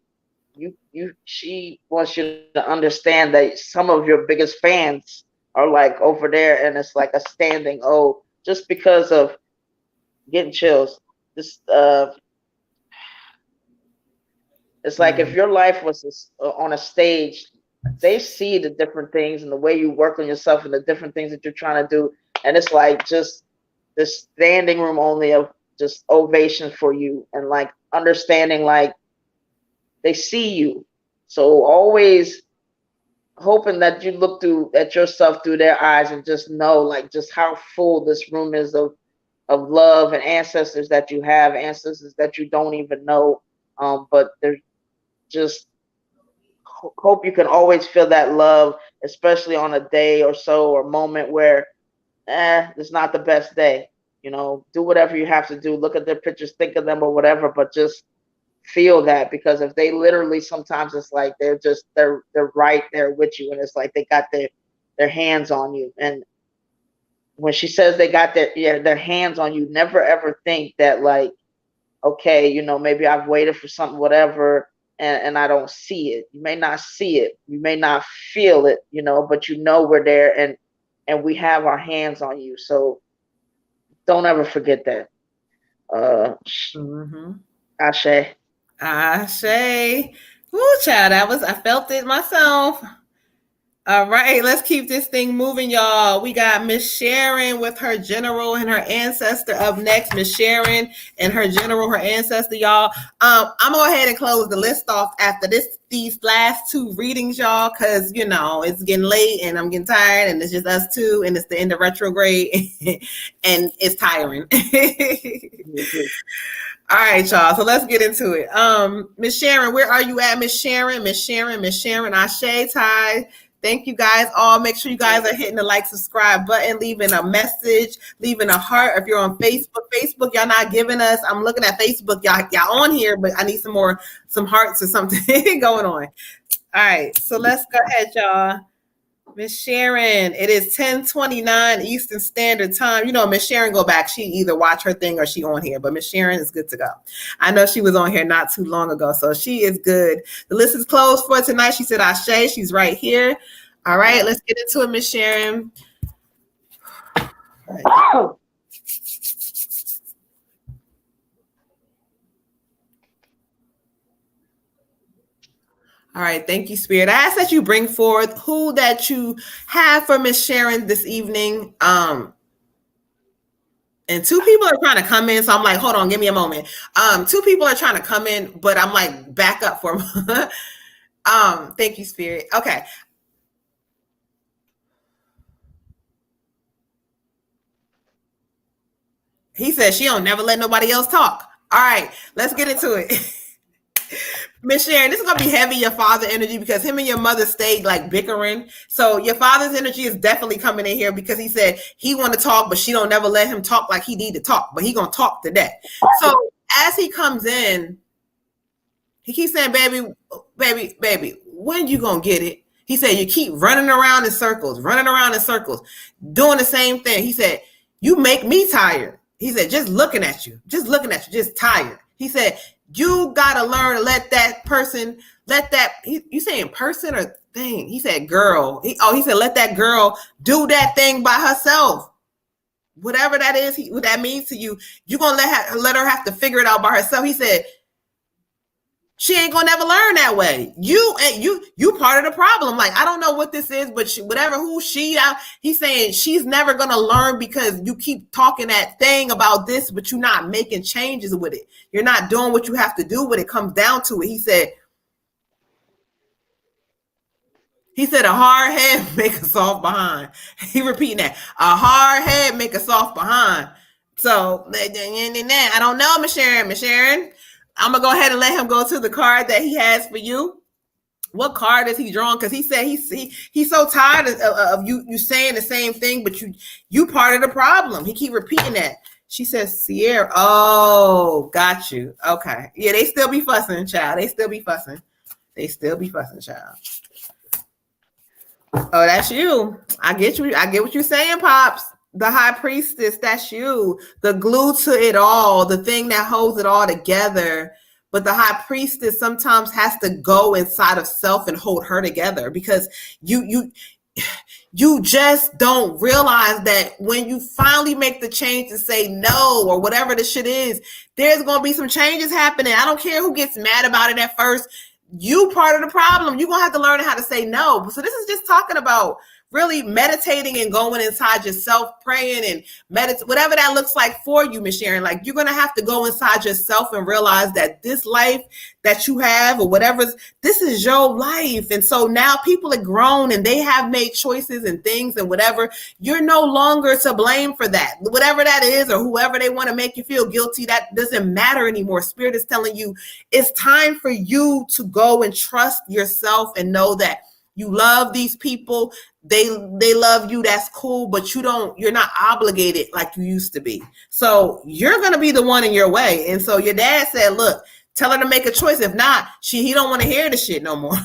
she wants you to understand that some of your biggest fans are like over there, and it's like a standing O, just because of getting chills. This It's like if your life was on a stage, they see the different things and the way you work on yourself and the different things that you're trying to do, and it's like just this standing room only of just ovation for you, and like understanding, like they see you. So always hoping that you look through at yourself through their eyes and just know like just how full this room is of love and ancestors that you have, ancestors that you don't even know, but they're just hope you can always feel that love, especially on a day or so or moment where it's not the best day. Do whatever you have to do, look at their pictures, think of them or whatever, but just feel that, because if they literally, sometimes it's like they're right there with you, and it's like they got their hands on you. And when she says they got their hands on you, never ever think that like, okay, maybe I've waited for something, whatever, and I don't see it. You may not see it, you may not feel it, but we're there, and we have our hands on you. So don't ever forget that. Ashe. Ashe. Woo, child, I felt it myself. All right, let's keep this thing moving, y'all. We got Miss Sharon with her general and her ancestor up next. Miss Sharon and her general, her ancestor, y'all. I'm gonna go ahead and close the list off after these last two readings, y'all, because it's getting late and I'm getting tired, and it's just us two, and it's the end of retrograde, and it's tiring. All right, y'all. So let's get into it. Miss Sharon, where are you at, Miss Sharon? Miss Sharon, Miss Sharon, Ashe, Ty. Thank you guys all. Make sure you guys are hitting the like, subscribe button, leaving a message, leaving a heart. If you're on Facebook, y'all not giving us. I'm looking at Facebook, y'all on here, but I need some hearts or something going on. All right, so let's go ahead, y'all. Miss Sharon, it is 10:29 Eastern Standard Time. Miss Sharon go back. She either watch her thing or she on here, but Miss Sharon is good to go. I know she was on here not too long ago, so she is good. The list is closed for tonight. She said Ashe. She's right here. All right, let's get into it, Miss Sharon. All right. All right, thank you, Spirit. I ask that you bring forth who that you have for Miss Sharon this evening. And two people are trying to come in, so I'm like, hold on, give me a moment. Two people are trying to come in, but I'm like, back up for them. Thank you, Spirit. Okay. He says she don't never let nobody else talk. All right, let's get into it. Miss Sharon, this is gonna be heavy your father energy because him and your mother stayed like bickering. So your father's energy is definitely coming in here because he said he want to talk, but she don't never let him talk like he need to talk, but he gonna talk today. So as he comes in, he keeps saying, "Baby, baby, baby, when you gonna get it?" He said, "You keep running around in circles, doing the same thing." He said, "You make me tired." He said, "Just looking at you, just tired." He said, "You gotta learn to let that person, you saying person or thing?" He said, "Girl." He said, "Let that girl do that thing by herself." Whatever that is, what that means to you, you're gonna let her have to figure it out by herself. He said, she ain't gonna never learn that way. You part of the problem. Like, I don't know what this is, but he's saying she's never gonna learn because you keep talking that thing about this, but you're not making changes with it. You're not doing what you have to do when it comes down to it. He said a hard head make a soft behind. He repeating that. A hard head make a soft behind. So I don't know, Miss Sharon. I'm gonna go ahead and let him go to the card that he has for you. What card is he drawing? Because he said he's so tired of you saying the same thing, but you part of the problem. He keep repeating that. She says, Sierra. Oh, got you. Okay. Yeah, they still be fussing, child. They still be fussing, child. Oh, that's you. I get you. I get what you're saying, Pops. The high priestess, that's you. The glue to it all, the thing that holds it all together. But the high priestess sometimes has to go inside of self and hold her together because you just don't realize that when you finally make the change to say no or whatever the shit is, there's going to be some changes happening. I don't care who gets mad about it at first. You part of the problem. You're going to have to learn how to say no. So this is just talking about really meditating and going inside yourself, praying and meditate, whatever that looks like for you, Miss Sharon. Like, you're going to have to go inside yourself and realize that this life that you have or whatever, this is your life. And so now people are grown and they have made choices and things and whatever. You're no longer to blame for that. Whatever that is or whoever they want to make you feel guilty, that doesn't matter anymore. Spirit is telling you it's time for you to go and trust yourself and know that you love these people. They love you. That's cool, but you're not obligated like you used to be. So you're going to be the one in your way. And so your dad said, look, tell her to make a choice. If not, he don't want to hear the shit no more.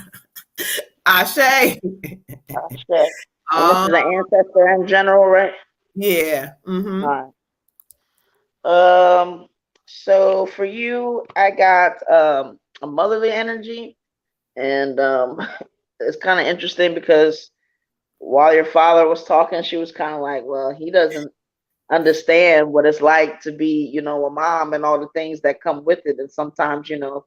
Ashe. Ashe. This is the ancestor in general, right? Yeah. Mm-hmm. All right. So for you, I got a motherly energy, and it's kind of interesting because while your father was talking, she was kind of like, well, he doesn't understand what it's like to be, a mom and all the things that come with it. And sometimes, you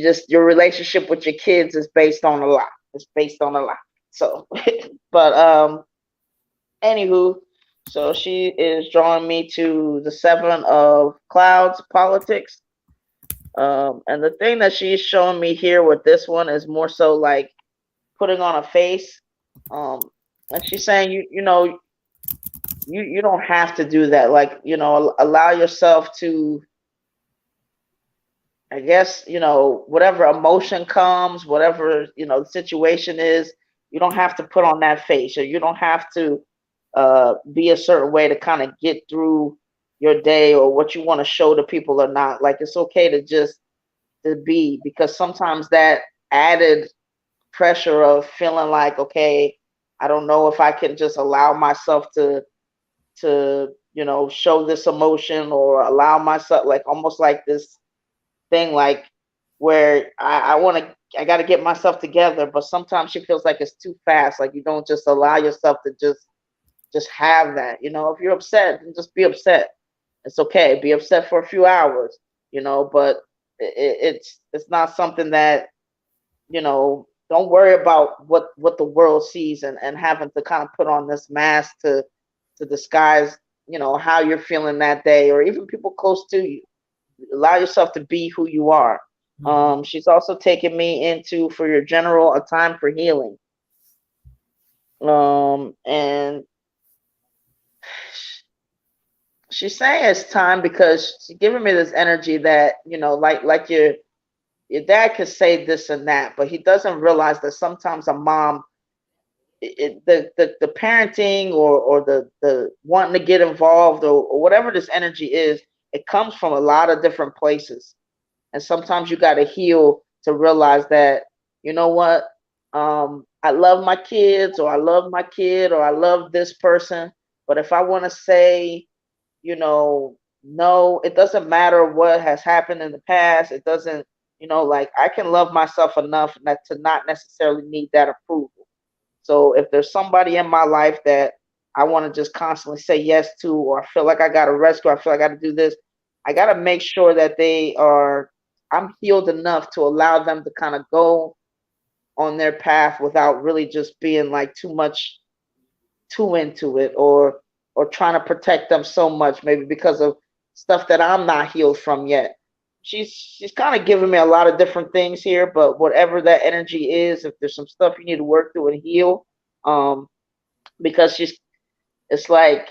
just, your relationship with your kids is based on a lot. It's based on a lot. So, but anywho, so she is drawing me to the 7 of Clouds, politics. And the thing that she's showing me here with this one is more so like putting on a face. And she's saying, you don't have to do that. Like, allow yourself to, I guess, whatever emotion comes, whatever, the situation is, you don't have to put on that face, or you don't have to be a certain way to kind of get through your day or what you want to show to people or not. Like, it's okay to just to be, because sometimes that added pressure of feeling like, okay, I don't know if I can just allow myself to show this emotion, or allow myself, like, almost like this thing, like, where I got to get myself together, but sometimes she feels like it's too fast. Like, you don't just allow yourself to just have that. If you're upset, then just be upset. It's okay. Be upset for a few hours, but It's not something that, don't worry about what the world sees, and having to kind of put on this mask to disguise, how you're feeling that day, or even people close to you. Allow yourself to be who you are. She's also taken me into, for your general, a time for healing. And she's saying it's time because she's giving me this energy that, like your dad could say this and that, but he doesn't realize that sometimes a mom, the parenting, or the wanting to get involved, or whatever this energy is, it comes from a lot of different places. And sometimes you got to heal to realize that, you know what, I love my kids, or I love my kid, or I love this person. But if I want to say, no, it doesn't matter what has happened in the past. It doesn't, like, I can love myself enough to not necessarily need that approval. So if there's somebody in my life that I want to just constantly say yes to, or I feel like I got to rescue, I feel like I got to do this, I got to make sure that I'm healed enough to allow them to kind of go on their path without really just being like too into it, or trying to protect them so much, maybe because of stuff that I'm not healed from yet. She's kind of giving me a lot of different things here, but whatever that energy is, if there's some stuff you need to work through and heal, because it's like,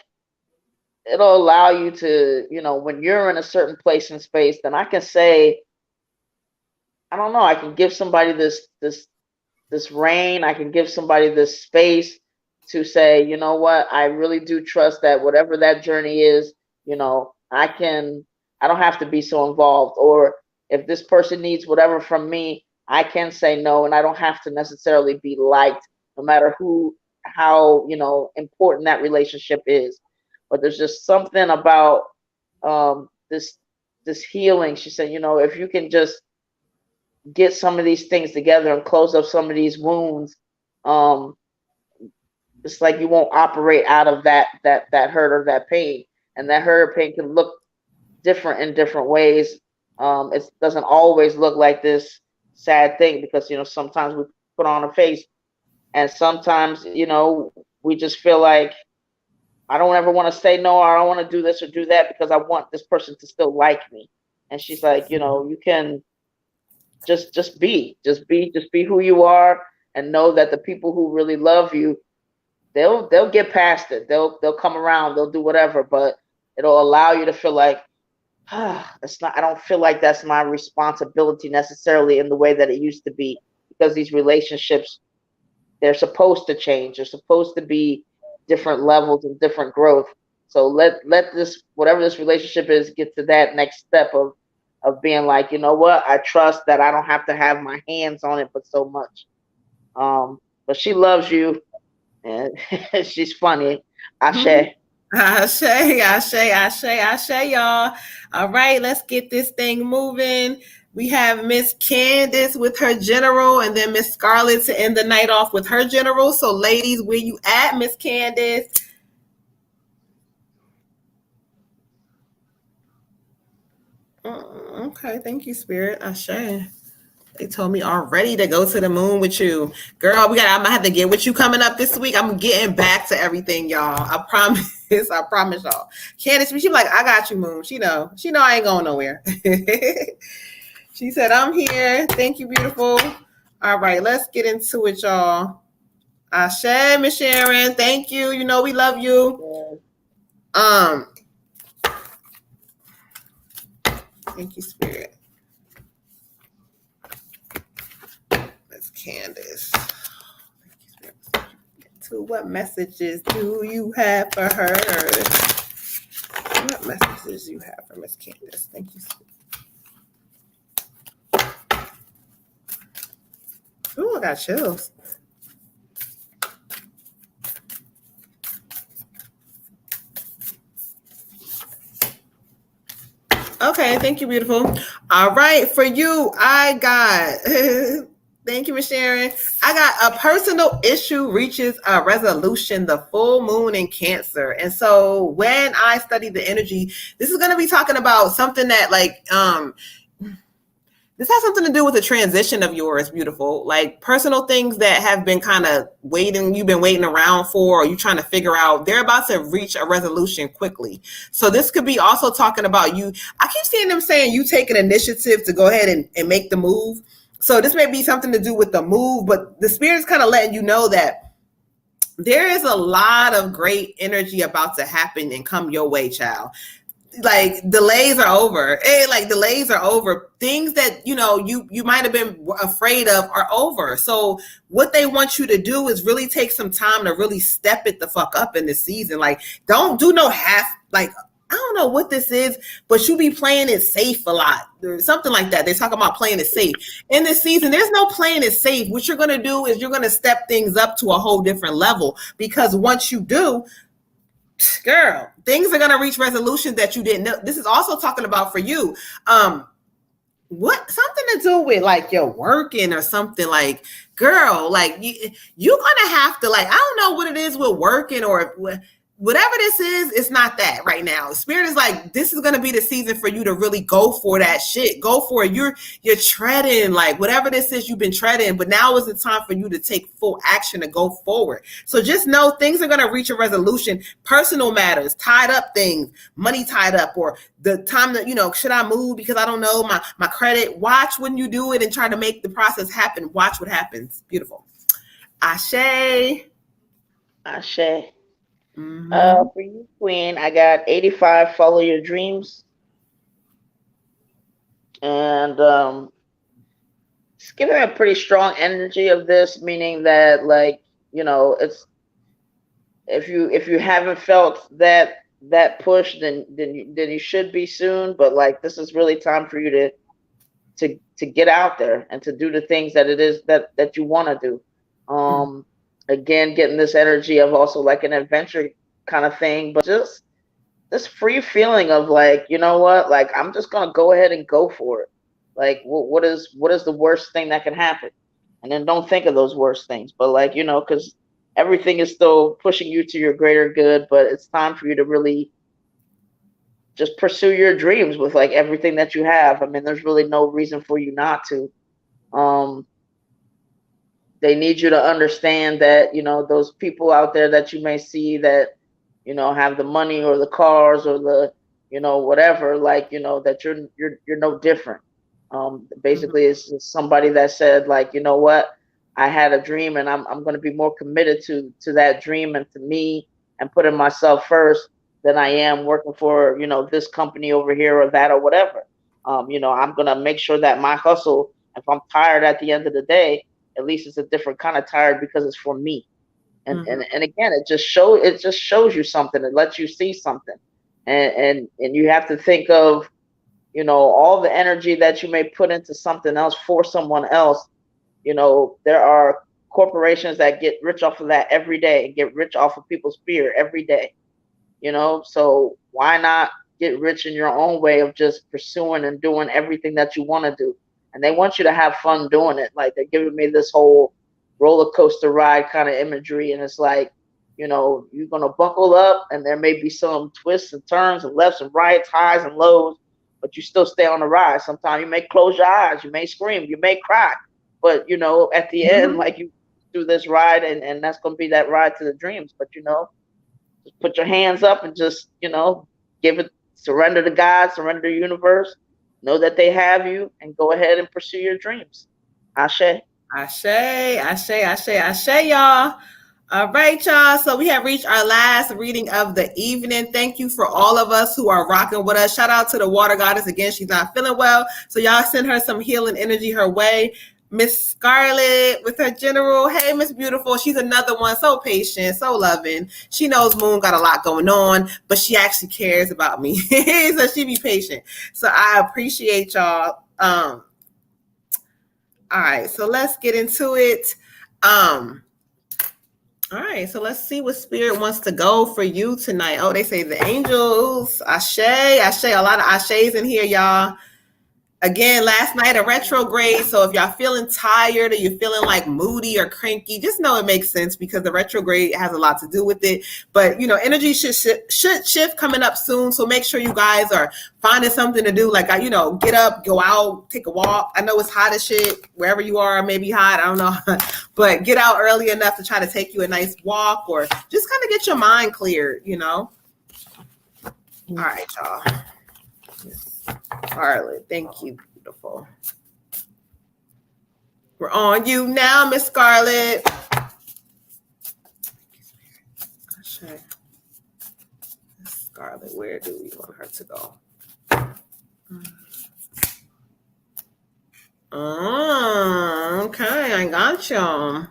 it'll allow you to, when you're in a certain place and space, then I can say, I don't know, I can give somebody this rain, I can give somebody this space to say, you know what, I really do trust that whatever that journey is, I don't have to be so involved. Or if this person needs whatever from me, I can say no, and I don't have to necessarily be liked, no matter how important that relationship is. But there's just something about this healing. She said, if you can just get some of these things together and close up some of these wounds, it's like you won't operate out of that hurt or that pain. And that hurt or pain can look different in different ways. It doesn't always look like this sad thing, because sometimes we put on a face, and sometimes we just feel like, I don't ever want to say no, or I don't want to do this or do that because I want this person to still like me. And she's like, you can just be who you are, and know that the people who really love you, they'll get past it. They'll come around, they'll do whatever, but it'll allow you to feel like, it's not, I don't feel like that's my responsibility necessarily in the way that it used to be, because these relationships, they're supposed to change. They're supposed to be different levels and different growth. So let this, whatever this relationship is, get to that next step of being like, you know what, I trust that I don't have to have my hands on it, but so much. But she loves you, and she's funny. Ashe. Ashe, ashe, ashe, ashe, y'all. All right, let's get this thing moving. We have Miss Candace with her general, and then Miss Scarlett to end the night off with her general. So, ladies, where you at, Miss Candace? Okay, thank you, Spirit. Ashe. They told me already to go to the moon with you. Girl, I'm gonna have to get with you coming up this week. I'm getting back to everything, y'all. I promise. I promise y'all. Candace, she like, I got you, Moon. She know I ain't going nowhere. She said, I'm here. Thank you, beautiful. All right, let's get into it, y'all. Ashe, Miss Sharon. Thank you. We love you. Thank you, Spirit. Candace. What messages do you have for her? What messages do you have for Miss Candace? Thank you. Oh, I got chills. Okay, thank you, beautiful. All right, for you, I got... Thank you, Ms. Sharon. I got a personal issue reaches a resolution, the full moon in Cancer. And so when I study the energy, this is going to be talking about something that this has something to do with the transition of yours, beautiful. Like personal things that have been kind of you've been waiting around for, or you trying to figure out, they're about to reach a resolution quickly. So this could be also talking about you. I keep seeing them saying you take an initiative to go ahead and make the move. So this may be something to do with the move, but the spirit's kind of letting you know that there is a lot of great energy about to happen and come your way, child. Like delays are over. Delays are over. Things that you might have been afraid of are over. So what they want you to do is really take some time to really step it the fuck up in this season. Like, don't do no half. Like, I don't know what this is, but you be playing it safe a lot or something like that. They're talking about playing it safe in this season. There's no playing it safe. What you're going to do is you're going to step things up to a whole different level, because once you do, girl, things are going to reach resolutions that you didn't know. This is also talking about for you. Something to do with like you're working or something, like, girl, like you're going to have to, like, I don't know what it is with working or whatever this is, it's not that right now. Spirit is like, this is going to be the season for you to really go for that shit. Go for it. You're treading, like whatever this is you've been treading, but now is the time for you to take full action to go forward. So just know things are going to reach a resolution. Personal matters, tied up things, money tied up, or the time that, should I move because I don't know my credit. Watch when you do it and try to make the process happen. Watch what happens. Beautiful. Ashe. Ashe. Mm-hmm. For you, Queen, I got 85, follow your dreams. And it's giving a pretty strong energy of this, meaning that, like, it's, if you haven't felt that push, then you should be soon. But like, this is really time for you to get out there and to do the things that it is that you want to do. Again, getting this energy of also like an adventure kind of thing, but just this free feeling of like, you know what, like, I'm just going to go ahead and go for it. Like, what is the worst thing that can happen? And then don't think of those worst things, but like, because everything is still pushing you to your greater good, but it's time for you to really just pursue your dreams with like everything that you have. I mean, there's really no reason for you not to. They need you to understand that, those people out there that you may see that, have the money or the cars or the, whatever, like, that you're no different. Basically, it's just somebody that said, like, you know what, I had a dream and I'm going to be more committed to that dream and to me and putting myself first than I am working for, this company over here or that or whatever. I'm going to make sure that my hustle, if I'm tired at the end of the day, at least it's a different kind of tired because it's for me. And and again, it just shows you something. It lets you see something. And you have to think of, all the energy that you may put into something else for someone else. There are corporations that get rich off of that every day and get rich off of people's fear every day. So why not get rich in your own way of just pursuing and doing everything that you want to do? And they want you to have fun doing it. Like, they're giving me this whole roller coaster ride kind of imagery. And it's like, you're going to buckle up and there may be some twists and turns and lefts and rights, highs and lows, but you still stay on the ride. Sometimes you may close your eyes, you may scream, you may cry. But, at the end, like, you do this ride and that's going to be that ride to the dreams. But, just put your hands up and just, give it, surrender to God, surrender to the universe. Know that they have you and go ahead and pursue your dreams. Ashe. Ashe, ashe, ashe, ashe, y'all. All right, y'all. So we have reached our last reading of the evening. Thank you for all of us who are rocking with us. Shout out to the water goddess. Again, she's not feeling well. So y'all send her some healing energy her way. Miss Scarlett with her general. Hey, Miss Beautiful. She's another one. So patient, so loving. She knows Moon got a lot going on, but she actually cares about me. So she be patient. So I appreciate y'all. All right. So let's get into it. All right. So let's see what spirit wants to go for you tonight. Oh, they say the angels. Ashe, ashe. A lot of ashes in here, y'all. Again, last night a retrograde. So if y'all feeling tired or you're feeling like moody or cranky, just know it makes sense because the retrograde has a lot to do with it. But energy should shift coming up soon. So make sure you guys are finding something to do. Like get up, go out, take a walk. I know it's hot as shit wherever you are. Maybe hot. I don't know, but get out early enough to try to take you a nice walk or just kind of get your mind cleared. All right, y'all. Scarlett, thank you, beautiful. We're on you now, Miss Scarlett. Scarlett, where do we want her to go? Okay, I got you.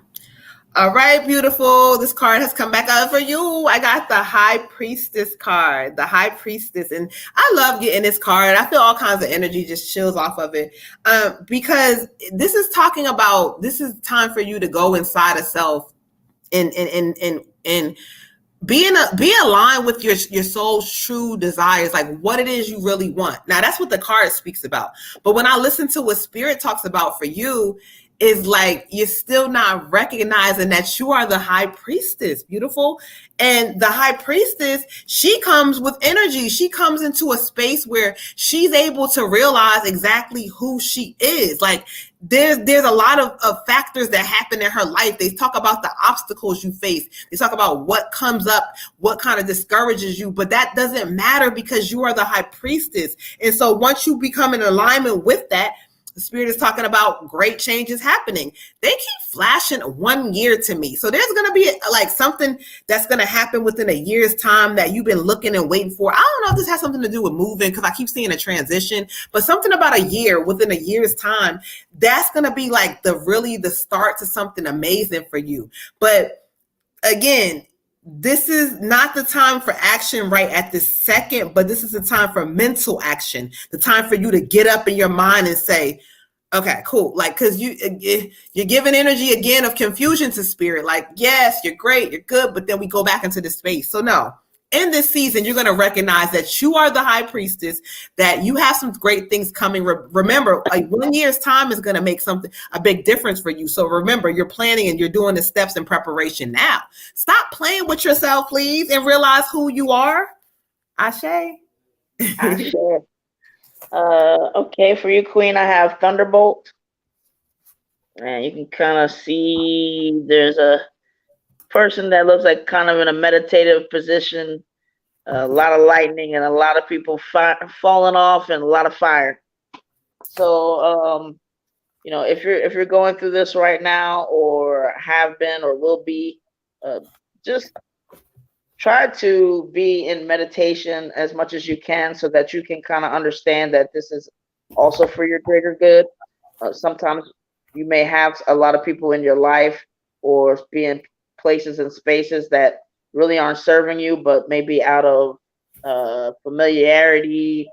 All right, beautiful. This card has come back out for you. I got the High Priestess card, the High Priestess. And I love getting this card. I feel all kinds of energy just chills off of it because this is talking about, this is time for you to go inside of self and be aligned with your soul's true desires, like what it is you really want. Now, that's what the card speaks about. But when I listen to what Spirit talks about for you, is like you're still not recognizing that you are the High Priestess, beautiful. And the High Priestess, she comes with energy. She comes into a space where she's able to realize exactly who she is. Like there's a lot of factors that happen in her life. They talk about the obstacles you face. They talk about what comes up, what kind of discourages you, but that doesn't matter because you are the High Priestess. And so once you become in alignment with that, the Spirit is talking about great changes happening. They keep flashing 1 year to me. So there's going to be like something that's going to happen within a year's time that you've been looking and waiting for. I don't know if this has something to do with moving because I keep seeing a transition, but something about a year, within a year's time, that's going to be like the start to something amazing for you. But again, this is not the time for action right at this second, but this is the time for mental action, the time for you to get up in your mind and say, okay, cool. Like, cause you're giving energy again of confusion to Spirit. Like, yes, you're great, you're good, but then we go back into the space. So no, in this season, you're going to recognize that you are the High Priestess, that you have some great things coming. Remember, like 1 year's time is going to make a big difference for you. So remember, you're planning and you're doing the steps in preparation now. Stop playing with yourself, please, and realize who you are. Ashe. Ashe. Okay, for you, Queen, I have Thunderbolt. And you can kind of see there's a person that looks like kind of in a meditative position, a lot of lightning and a lot of people falling off and a lot of fire. So, if you're going through this right now or have been or will be, just try to be in meditation as much as you can so that you can kind of understand that this is also for your greater good. Sometimes you may have a lot of people in your life or be in places and spaces that really aren't serving you, but maybe out of familiarity,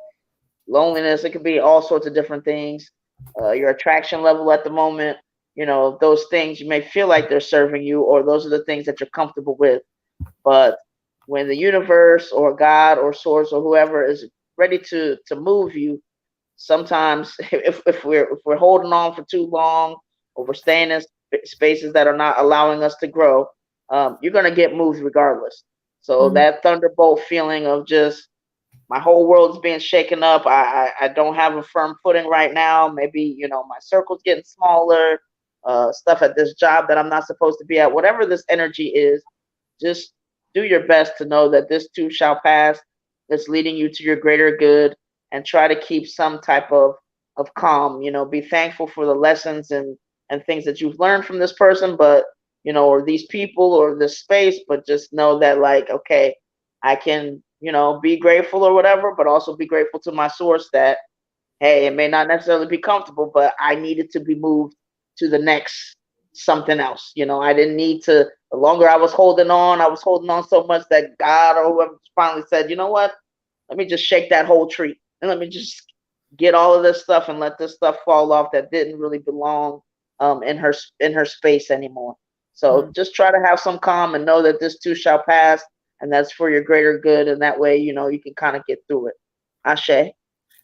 loneliness. It could be all sorts of different things. Your attraction level at the moment, those things you may feel like they're serving you, or those are the things that you're comfortable with. But when the universe or God or source or whoever is ready to move you, sometimes if we're holding on for too long or we're staying in spaces that are not allowing us to grow, you're going to get moved regardless. So that thunderbolt feeling of just my whole world's being shaken up. I don't have a firm footing right now. Maybe, my circle's getting smaller, stuff at this job that I'm not supposed to be at. Whatever this energy is, just do your best to know that this too shall pass. It's leading you to your greater good, and try to keep some type of calm. Be thankful for the lessons and things that you've learned from this person, but or these people or this space, but just know that, like, okay, I can, be grateful or whatever, but also be grateful to my source that, hey, it may not necessarily be comfortable, but I needed to be moved to the next something else. I didn't need to, the longer I was holding on so much that God or whoever finally said, you know what, let me just shake that whole tree and let me just get all of this stuff and let this stuff fall off that didn't really belong in her space anymore. So just try to have some calm and know that this too shall pass, and that's for your greater good. And that way, you can kind of get through it. Ashe.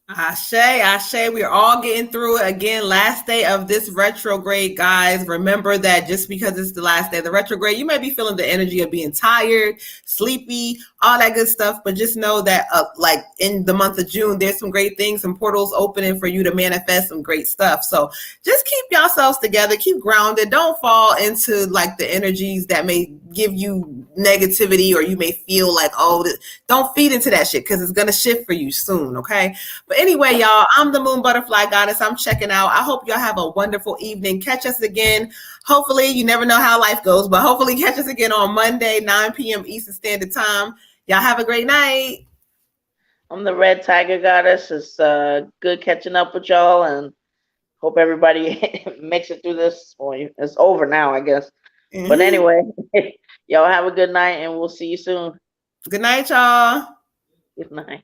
Ashe, we are all getting through it again. Last day of this retrograde, guys. Remember that just because it's the last day of the retrograde, you might be feeling the energy of being tired, sleepy, all that good stuff. But just know that, like in the month of June, there's some great things, some portals opening for you to manifest some great stuff. So just keep yourselves together, keep grounded. Don't fall into like the energies that may give you negativity, or you may feel like, oh, don't feed into that shit because it's gonna shift for you soon. Okay. But anyway, y'all, I'm the Moon Butterfly Goddess. I'm checking out. I hope y'all have a wonderful evening. Catch us again. Hopefully, you never know how life goes, but hopefully catch us again on Monday, 9 p.m. Eastern Standard Time. Y'all have a great night. I'm the Red Tiger Goddess. It's good catching up with y'all, and hope everybody makes it through this. Well, it's over now, I guess. Mm-hmm. But anyway, y'all have a good night, and we'll see you soon. Good night, y'all. Good night.